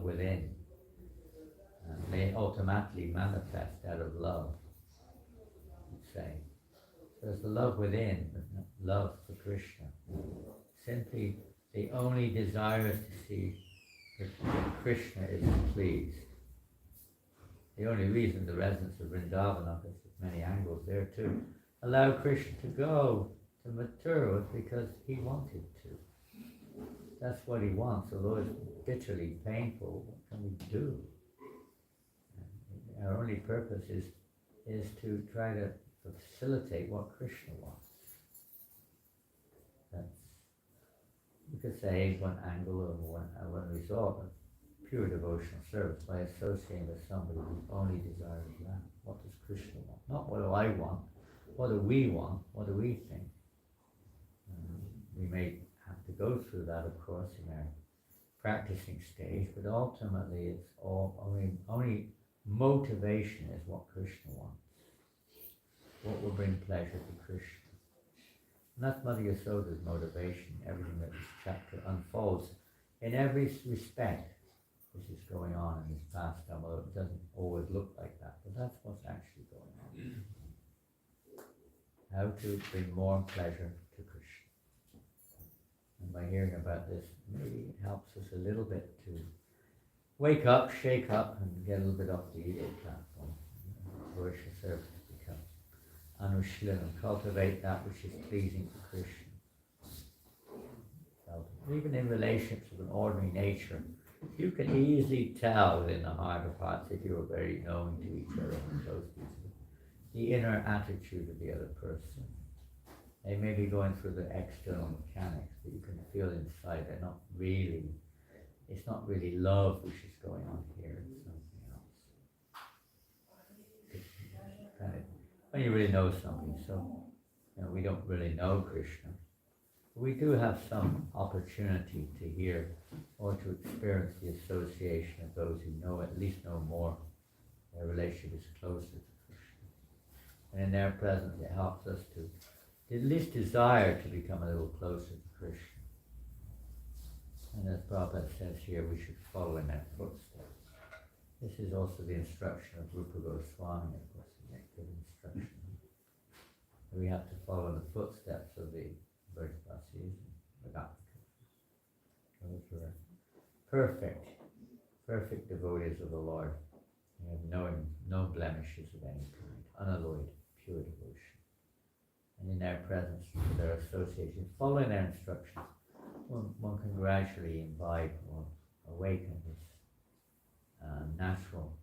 within. And they automatically manifest out of love, you'd say. So there's the love within, but not love for Krishna. Simply the only desire is to see that Krishna is pleased. The only reason the residents of Vrindavan, there's many angles there too, allow Krishna to go to Mathura was because he wanted to. That's what he wants, although it's bitterly painful. What can we do? Our only purpose is to try to facilitate what Krishna wants. That's, you could say, one angle or one result of pure devotional service by associating with somebody who only desires that. What does Krishna want? Not what do I want? What do we want? What do we think? We may have to go through that, of course, in our practicing stage, but ultimately it's all only motivation is what Krishna wants. What will bring pleasure to Krishna? And that's Mother Yasoda's motivation. Everything that this chapter unfolds in every respect. This is going on in this pastime, although it doesn't always look like that, but that's what's actually going on. How to bring more pleasure to Krishna. And by hearing about this, maybe it helps us a little bit to wake up, shake up, and get a little bit off the ego platform. Worship service becomes anushila, and cultivate that which is pleasing to Krishna. Even in relationships of an ordinary nature, you can easily tell within the heart of hearts, if you are very knowing to each other and close to each other, the inner attitude of the other person. They may be going through the external mechanics, but you can feel inside they're not really, it's not really love which is going on here, it's something else. Kind of, when you really know something, so we don't really know Krishna. We do have some opportunity to hear or to experience the association of those who know, at least know more. Their relationship is closer to Krishna. And in their presence it helps us to at least desire to become a little closer to Krishna. And as Prabhupada says here, we should follow in their footsteps. This is also the instruction of Rupa Goswami, of course, the active instruction. We have to follow the footsteps of the Vaishnavis and Bhagavatam. Those who are perfect devotees of the Lord. They have no blemishes of any kind, unalloyed, pure devotion. And in their presence, their association, following their instructions, one can gradually imbibe or awaken this natural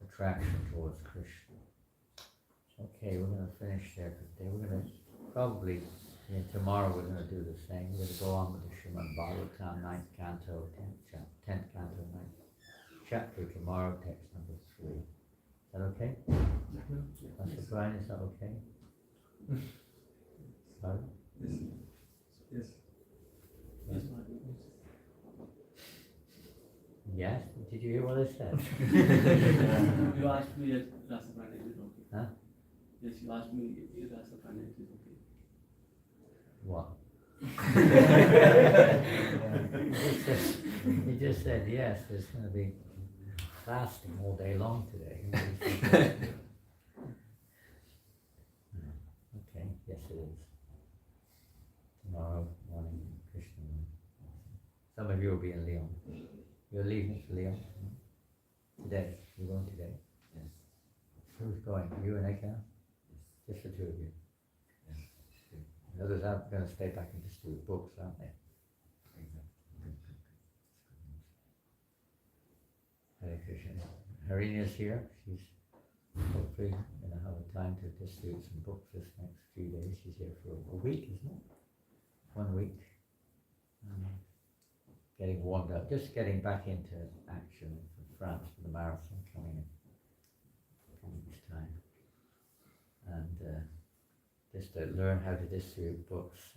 attraction towards Krishna. Okay, we're going to finish there for today. We're going to probably, tomorrow we're going to do the same. We're going to go on with the Srimad Bhagavatam, 9th canto, 10th canto, 9th chapter tomorrow, text number 3. Is that okay? Pastor Brian, is that okay? Pardon? Yes. Yes? Did you hear what I said? You asked me if Rasa Pranay is okay. Huh? Yes, you asked me if Rasa Pranay is okay. What? He just said yes, there's going to be fasting all day long today. Okay, yes it is. Tomorrow morning, Krishna. Some of you will be in Lyon. You're leaving for Lyon today. You're going today? Yes. Who's going? You and Ekadashi? Yes. Just the two of you? Yes. The others are going to stay back and just do books, aren't they? Hare Krishna. Harina's here. She's hopefully going to have a time to distribute some books this next few days. She's here for a week, isn't it? 1 week. Getting warmed up, just getting back into action for France for the marathon coming in a few weeks' time. And just to learn how to distribute books.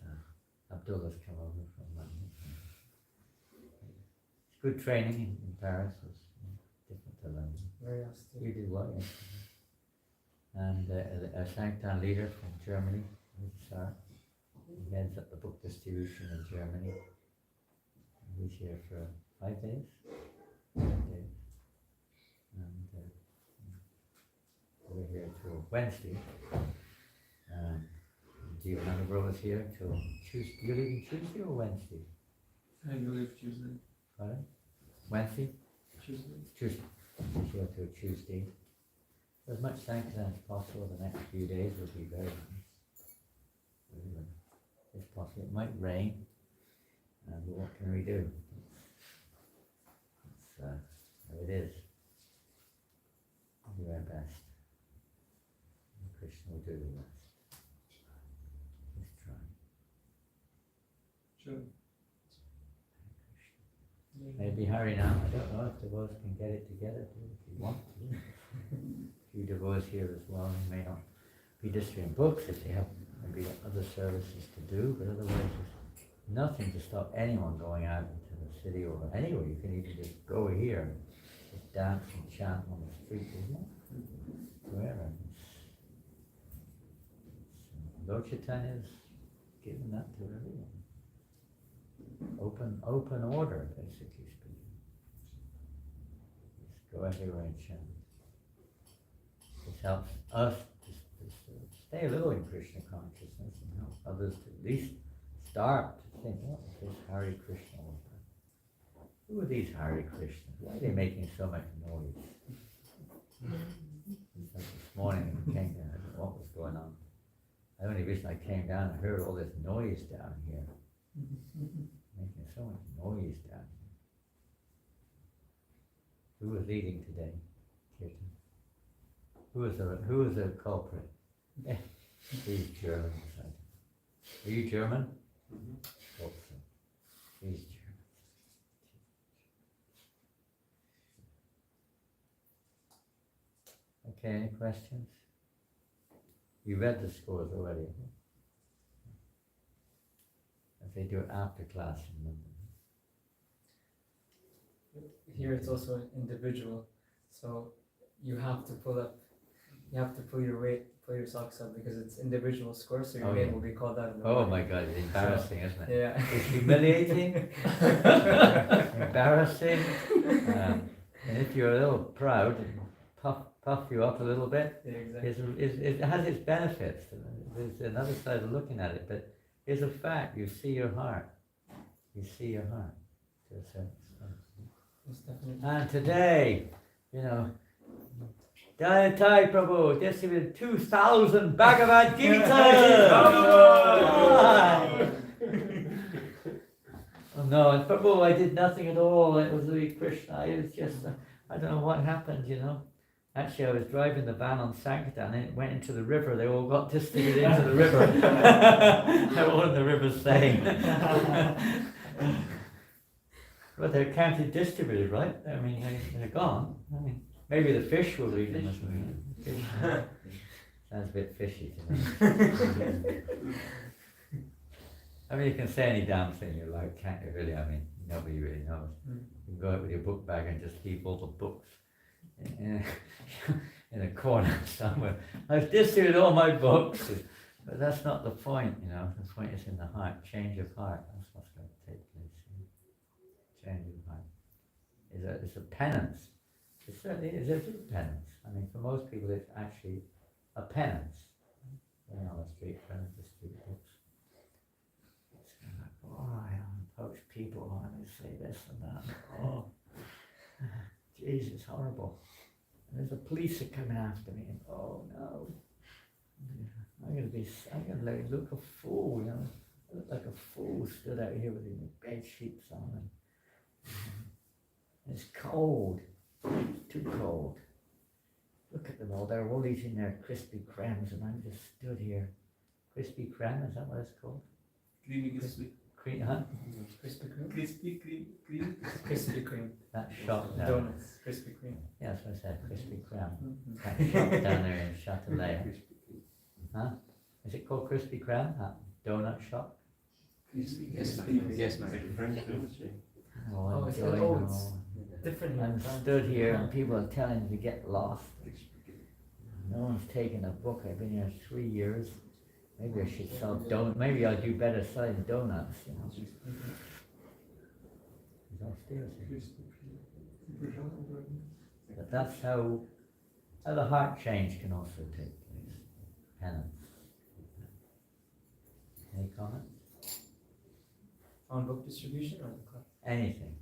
Abdullah's come over from London. It's good training in Paris. It's different to London. Very austere. You did well, yes. And a Sankirtan leader from Germany, Sar, he heads up the book distribution in Germany. He's here for 5 days. 5 days. And we're here till Wednesday. Janananda Goswami is here till Tuesday. You're leaving Tuesday or Wednesday? I leave Tuesday. Pardon? Wednesday? Tuesday. Tuesday. He's here till Tuesday. As much Sankirtan as possible the next few days will be very nice. If possible. It might rain. But what can we do? It's how it is. We'll do our best. And Krishna will do the rest. Let's try. Sure. Maybe hurry now. I don't know if the boys can get it together if you want to. A few devotees here as well. They may not be distributing books if they have maybe other services to do, but otherwise there's nothing to stop anyone going out into the city or anywhere. You can even just go here and just dance and chant on the street, isn't it? Wherever. Lord Chaitanya is giving that to everyone. Open order, basically speaking. Just go everywhere and chant. This helps us to stay a little in Krishna consciousness and help others to at least start to think, what is this Hare Krishna all about? Who are these Hare Krishnas? Why are they making so much noise? It's like this morning when we came down, I don't know what was going on. The only reason I came down, I heard all this noise down here. Making so much noise down here. Who was leading today, Kirtan? Who was the culprit? These Germans. Are you German? Hope so. These Germans. Okay, any questions? You read the scores already, I think. If they do it after class in London. Here it's also individual, so you have to pull your weight pull your socks up because it's individual score, so your Oh, name yeah. will be called out. In the Oh morning. my God, it's embarrassing, isn't it? Yeah. It's humiliating, embarrassing, and if you're a little proud, puff you up a little bit. Yeah, exactly. It has its benefits. There's another side of looking at it, but it's a fact. You see your heart. You see your heart to a certain extent. Most definitely. And today, you know, Jai Prabhu distributed 2,000 Bhagavad Gita. Oh no, and Prabhu, I did nothing at all. It was Hare Krishna. I was just, I don't know what happened, you know. Actually, I was driving the van on Sankirtan and it went into the river. They all got distributed into the river. They're all in the river staying. But they're counted distributed, right? I mean, they're gone. I mean, maybe the fish will read them as well. Sounds a bit fishy to me. I mean, you can say any damn thing you like, can't you really? I mean, nobody really knows. You can go out with your book bag and just leave all the books in a corner somewhere. I've distributed all my books, but that's not the point, you know. The point is in the heart, change of heart. That's what's going to take place. Change of heart. It's a penance. It certainly is a big penance. I mean, for most people, it's actually a penance. Going on the street, trying to distribute books. It's kind of like, oh, I approach people and they say this and that. Oh, jeez, it's horrible. And there's the police are coming after me, and oh no, I'm gonna look a fool, you know. I look like a fool stood out here with my bed sheets on, and it's cold. It's too cold. Look at them all. They're all eating their crispy cremes, and I'm just stood here. Crispy creme, is that what it's called? Creamy crispy. Cream, huh? Krispy Kreme. Crispy cream. Krispy Kreme. That shop down. Donuts. Krispy Kreme. Yeah, that's what I said. Crispy creme. That shop down there in Châtelet. Huh? Is it called Crispy Kreme? That donut shop? Yes, my friend. Oh, Oh, I'm it's enjoying oh, them it's all. different. I'm stood here and people are telling me to get lost. No one's taken a book. I've been here 3 years. Maybe I should sell donuts. Maybe I'll do better selling donuts, you know. It's all seriously. But that's how the heart change can also take place. Penance. Any comment? On book distribution or the club? Anything.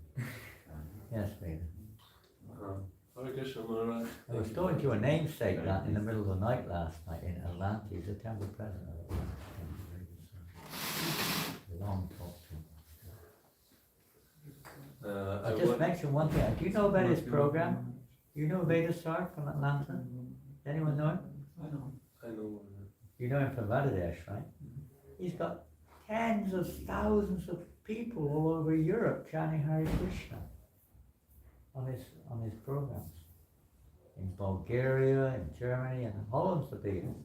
Yes, Veda. Hare Krishna Maharaj. I was talking to a namesake that in the middle of the night last night in Atlanta. He's a temple president of Atlanta. Long talk to him. I just mentioned one thing. Do you know about his program? You know Veda Sar from Atlanta? Anyone know him? I know. You know him from Bangladesh, right? He's got tens of thousands of people all over Europe chanting Hare Krishna on his programs. In Bulgaria, in Germany, and Holland's the biggest.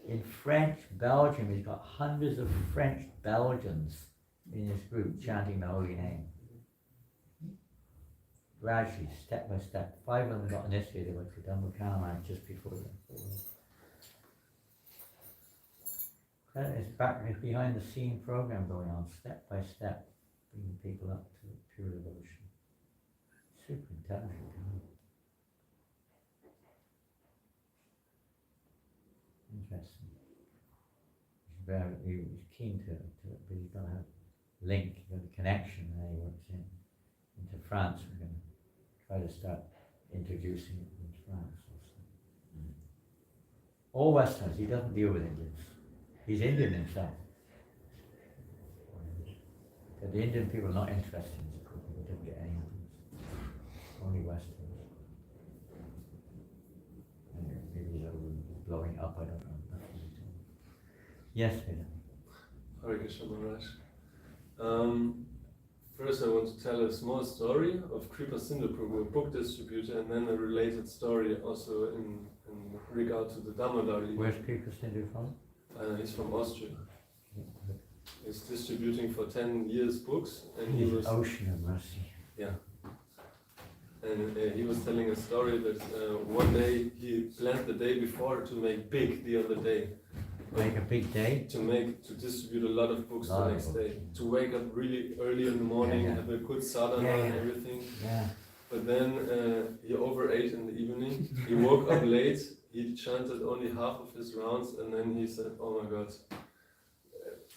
In French, Belgium, he's got hundreds of French Belgians in his group chanting the holy name. Gradually, step by step. 5 of them got initiated. They went to Dhammakana just before them. It's behind the scene program going on, step by step, bringing people up to pure devotion. Super intelligent. Interesting. He's keen to it, but he's got a link, he's got a connection that he works into France. We're going to try to start introducing it in France also. All Westerners, he doesn't deal with Indians. He's Indian himself. But the Indian people are not interested in his cooking. He doesn't get any Indians. Only Westerners. And maybe he's blowing up, I don't know. Yes, Veda. Hare Krishna Maharaj. First I want to tell a small story of Kripa Sindhu Prabhu, a book distributor, and then a related story also in regard to the Damodari. Where's Kripa Sindhu from? He's from Austria. He's distributing for 10 years books, and he was Ocean of Mercy. yeah. And he was telling a story that one day he planned the day before to make big the other day. Make a big day. To distribute a lot of books the next day. To wake up really early in the morning, have a good sadhana and everything. Yeah. But then he overate in the evening. He woke up late. He chanted only half of his rounds, and then he said, "Oh my God,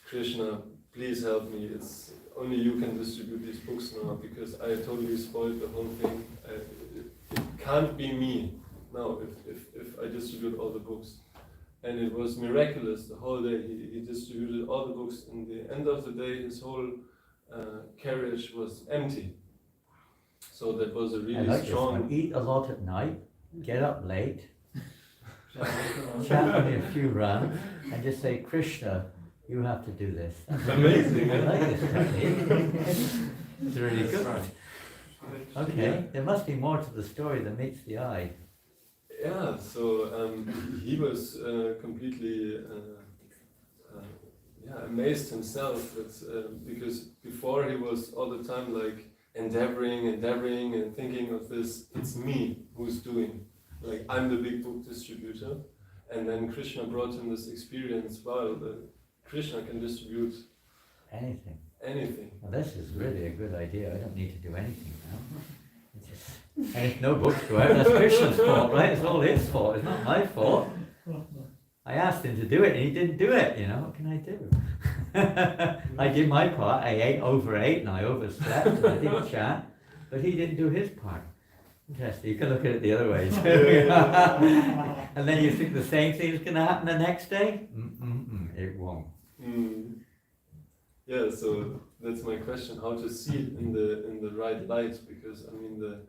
Krishna, please help me. It's only you can distribute these books now because I totally spoiled the whole thing. It can't be me now if I distribute all the books." And it was miraculous the whole day. He distributed all the books. In the end of the day, his whole carriage was empty. So that was a really strong. Eat a lot at night, get up late, chant only a few rounds, and just say, "Krishna, you have to do this." Amazing. I like this technique. It's really good. Okay, there must be more to the story than meets the eye. Yeah, so he was completely amazed himself that, because before he was all the time like endeavoring and thinking of this, it's me who's doing, like I'm the big book distributor. And then Krishna brought him this experience, wow, Krishna can distribute anything. Well, this is really a good idea. I don't need to do anything now. And if no books go out, that's Krishna's fault, right? It's all his fault, it's not my fault. I asked him to do it and he didn't do it, what can I do? I did my part, I overate and I overslept and I didn't chant, but he didn't do his part. Interesting, you can look at it the other way too. And then you think the same thing is going to happen the next day? It won't. Yeah, so that's my question: how to see it in the right light? Because I mean, the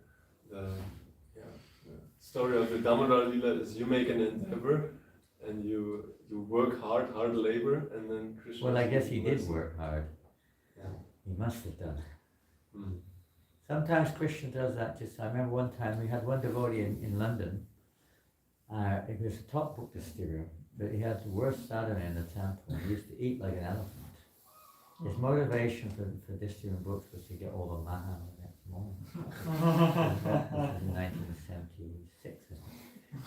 story of the Damodar Lila is you make an endeavor and you work hard labor, and then Krishna. Well, I guess he did work hard. Yeah. He must have done. Sometimes Krishna does that. I remember one time we had one devotee in London. It was a top book distributor, but he had the worst sadhana in the temple. He used to eat like an elephant. His motivation for distributing books was to get all the maha the next morning. That was in 1976.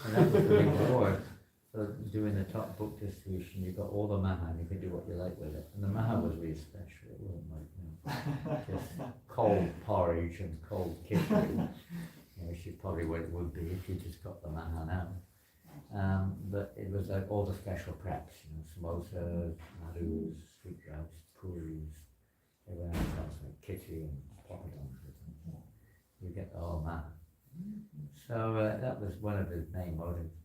And that was the reward for doing the top book distribution. You got all the maha and you could do what you like with it. And the maha was really special. It wasn't like just cold porridge and cold khichdi, which is probably what it would be if you just got the maha now. But it was like all the special preps, samosas, madhus, sweet rice, puris, everyone else like khichdi and bhagavatam. You get the whole maha. So that was one of his main motives,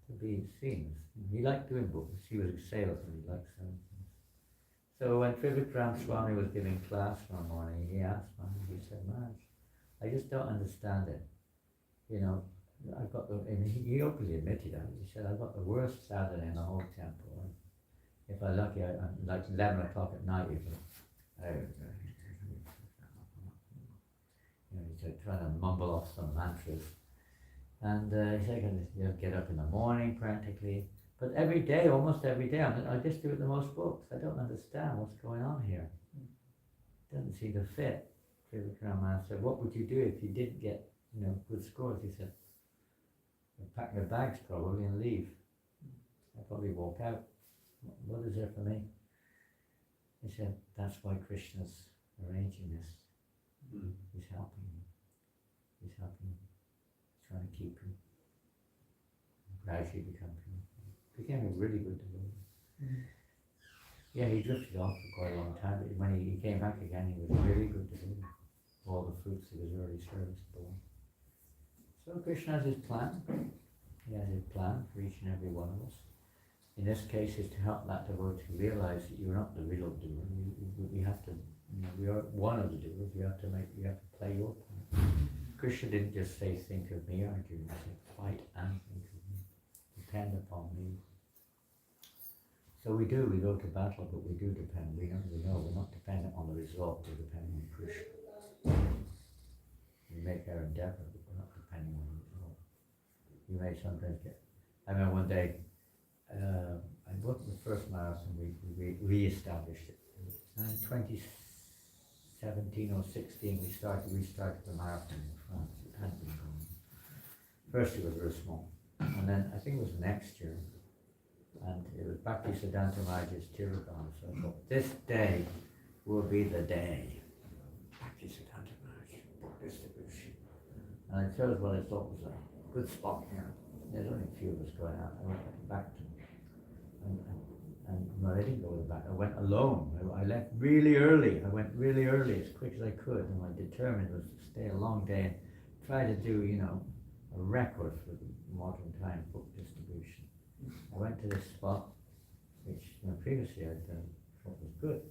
to be seen. He liked doing books. He was a salesman. He liked selling things. So when Trivikram Swami was giving class one morning, he asked Maharaj, he said, "Maharaj, I just don't understand it. I've got and he openly admitted that. He said, I've got the worst sadhana in the whole temple. If I'm lucky, I'm like 11 o'clock at night, he's trying to mumble off some mantras. And he said, get up in the morning practically. But every day, almost every day, I just do it the most books. I don't understand what's going on here. It doesn't seem to fit. Trivikram said, what would you do if you didn't get good scores? He said, I'd pack my bags probably and leave. I'd probably walk out. What is there for me? He said, that's why Krishna's arranging this. He's helping you. He's helping you. He's trying to keep you. Gradually became a really good devotee. Yeah, he drifted off for quite a long time, but when he came back again, he was a really good devotee. All the fruits of his early service born. So Krishna has his plan. He has his plan for each and every one of us. In this case, is to help that devotee realize that you're not the real doer. We have to, we are one of the doers. You have to play your part. Krishna didn't just say, think of me, Arjuna. He said, fight and think of me. Depend upon me. So we go to battle, but we do depend. We know we're not dependent on the result. We're dependent on Krishna. We make our endeavor, but we're not depending on the result. You may sometimes get. I remember one day. I worked the first marathon. We re-established it. In 2017 or 16, we restarted the marathon in France. had been going. First it was real small, and then I think it was next year, and it was Bhakti Siddhanta Maharaj's Tirugam, so I thought, this day will be the day. Bhakti Siddhanta Maharaj book distribution. And I chose what I thought was a good spot here. There's only a few of us going out. I went back to and no, I didn't go back. I went alone. I left really early. I went really early, as quick as I could, and my determined was to stay a long day and try to do, you know, a record for the modern time book distribution. I went to this spot, which previously I thought was good,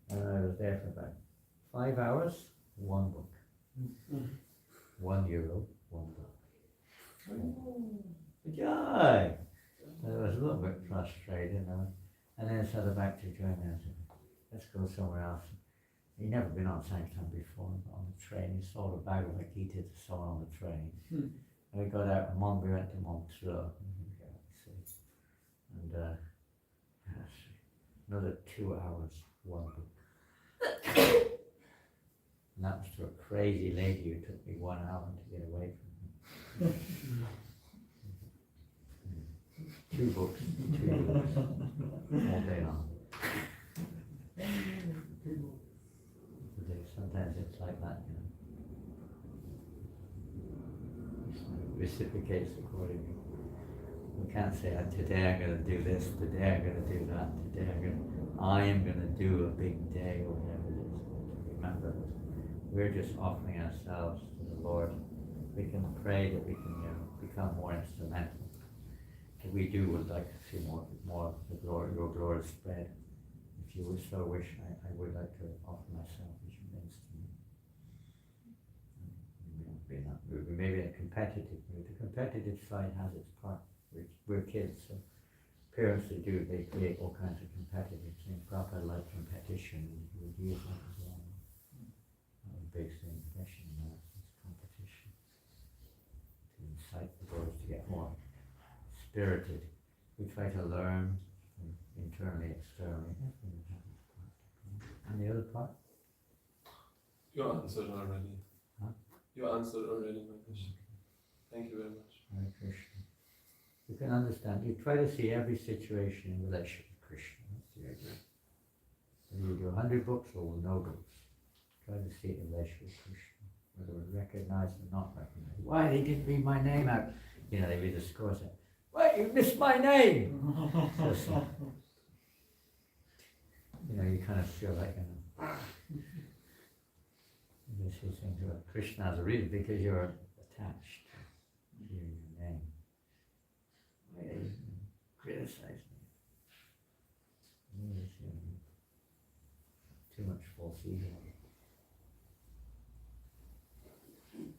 and I was there for about 5 hours, one book. €1, one book. Joy! I was a little bit frustrated, and then I started back to Germany. I said, let's go somewhere else. He'd never been on Sankirtan before, on the train. He sold a Bhagavad Gita to someone on the train. And we got out, we went to Montreux. And another 2 hours, one book. And that was to a crazy lady who took me 1 hour to get away from her. 2 books, all day long. Sometimes it's like that, you know. It reciprocates accordingly. We can't say, today I'm going to do this, today I'm going to do that, today I am going to do a big day, or whatever it is. Remember, we're just offering ourselves to the Lord. We can pray that we can become more instrumental. If we do, would like to see more of the glory, your glory spread. If you would so wish, I would like to offer myself as your instrument. We may be in a competitive mood. The competitive side has its part. We're kids, so parents they create all kinds of competitive things. Prabhupada like competition, and he would use that as well. A big thing, especially in that, is competition. To incite the boys to get more spirited. We try to learn internally, externally. And the other part? You answered already. Huh? You answered already my question. Thank you very much. Hare Krishna. You can understand. You try to see every situation in relation to Krishna. That's the idea. Whether you do 100 books or no books, try to see it in relation to Krishna. Whether we recognize or not recognize. Why they didn't read my name out? You know, they read the scores out. Why you missed my name? So, you know, you kind of feel like, this is into Krishna as a reason because you're attached to your name. Why they criticize me? Too much false ego.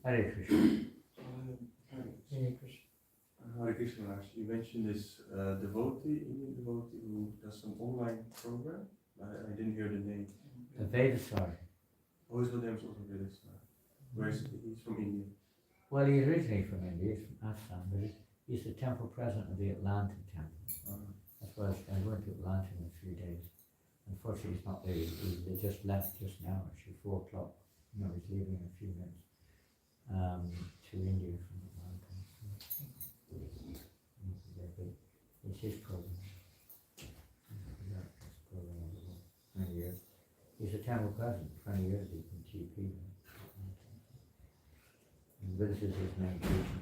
Hare Krishna. Hare Krishna. Hare Krishna Maharaj, you mentioned this Indian devotee who does some online program. I didn't hear the name. The Vedasar. Oh, his name is also Vedasar. Where is he? He's from India. Well, he's originally from India, he's from Assam, but he's the temple president of the Atlanta temple. That's why I went to Atlanta in a few days. Unfortunately, he's not there. They just left just now, actually, 4 o'clock. No, he's leaving in a few minutes to India from Atlanta. It's his program. He's a temple president, 20 years he's been TP. And this is his main teaching.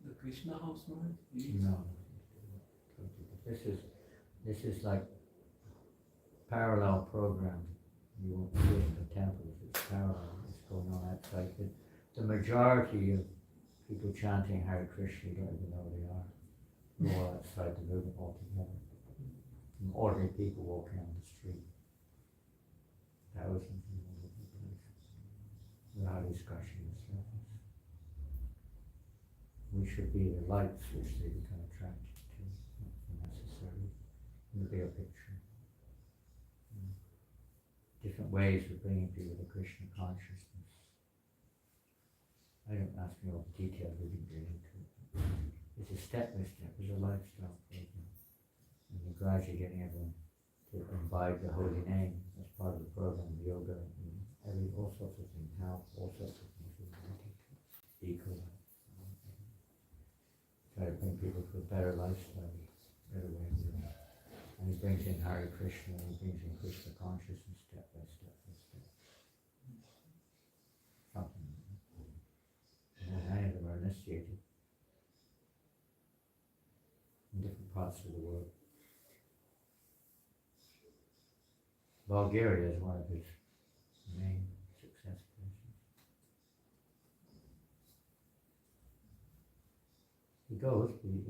The Krishna house, man? No. This is like parallel program. You won't see it in the temples, it's parallel, it's going on outside. The majority of people chanting Hare Krishna, you don't even know who they are. They're all outside the movement altogether. And ordinary people walking on the street. Thousands of all over the place. Without scratching the surface. We should be the lights which they become attracted to, not necessarily in the bigger picture. Different ways of bringing people to Krishna consciousness. I don't ask me all the details, we didn't get into it. It's a step by step, it's a lifestyle program. And you're gradually getting everyone to imbibe the holy name as part of the program, yoga, and all sorts of things, health, all sorts of things. eco. Try to bring people to a better lifestyle, better way of living. And he brings in Hare Krishna, and he brings in Krishna consciousness step by step by step. Something. And many of them are initiated in different parts of the world. Bulgaria is one of his main success places. He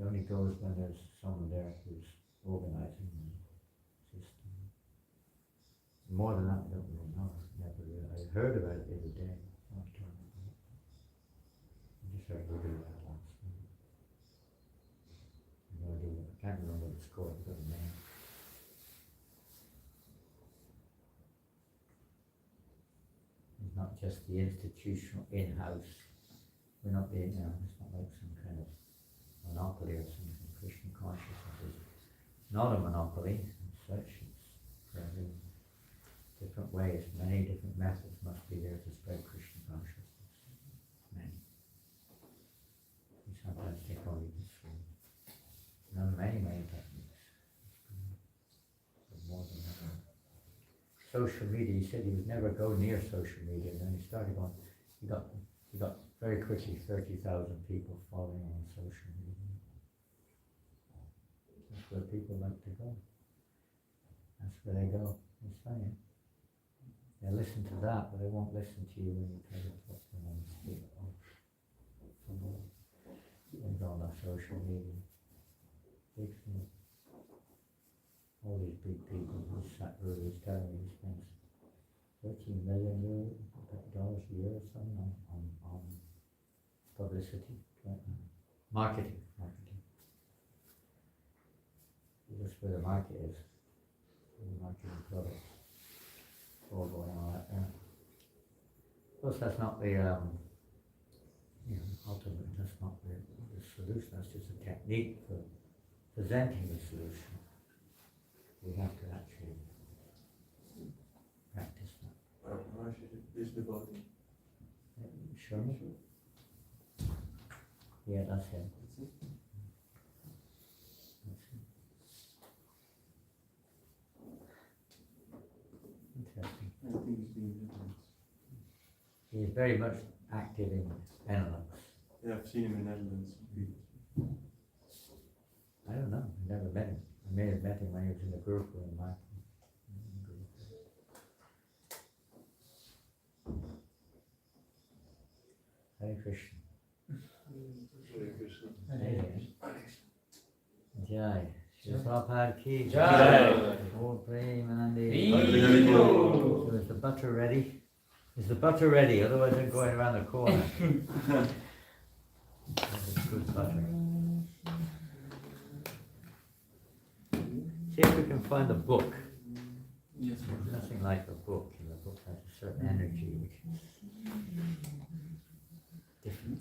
only goes when there's someone there who's organizing the system. More than that, I don't really know. Never really. I heard about it the other day. I just heard we do that last night. I can't remember the score, I've got a name. It's not just the institutional in-house. We're not being, it's not like some kind of monopoly or something. Christian consciousness is not a monopoly as such. It's for every different ways, many different methods must be there to spread Christian consciousness. Many. We sometimes think only this one. No, many techniques. But more than that. Social media, he said he would never go near social media, and then he started going, he got very quickly 30,000 people following on social media. That's where people like to go. That's where they go. It's funny. They listen to that, but they won't listen to you when you try to talk to them on the street. They go on social media. Big thing. All these big people, this Thakur is telling me he spends $13 million a year or something on publicity, marketing. That's where the market is. The marketing products. All going on right there. Of course, that's not the ultimate. That's not the solution. That's just a technique for presenting the solution. We have to actually practice that. Maharaj, is the devotee? Show me. Yeah, that's him. Interesting. I think he's being different. He is very much active in Benelux. Yeah, I've seen him in Netherlands. I don't know. I never met him. I may have met him when he was in the group with Mahatmya. Hare Krishna. Hare Krishna. Jai. Shri Prabhupada ki Jai. All Premanandi. Hare So is the butter ready? Is the butter ready? Otherwise I'm going around the corner. That's good butter. See if we can find the book. Yes. There's nothing like the book. The book has a certain energy which is different.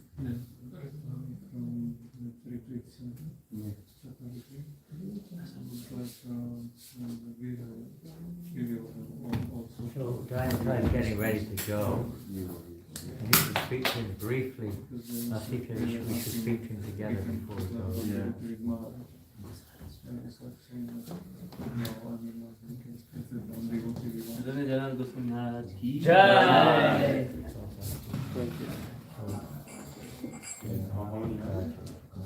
So Diane is getting ready to go. And you should speak to him briefly. I think we should speak to him together before we go. Janananda Goswami Maharaj ki Jai. How many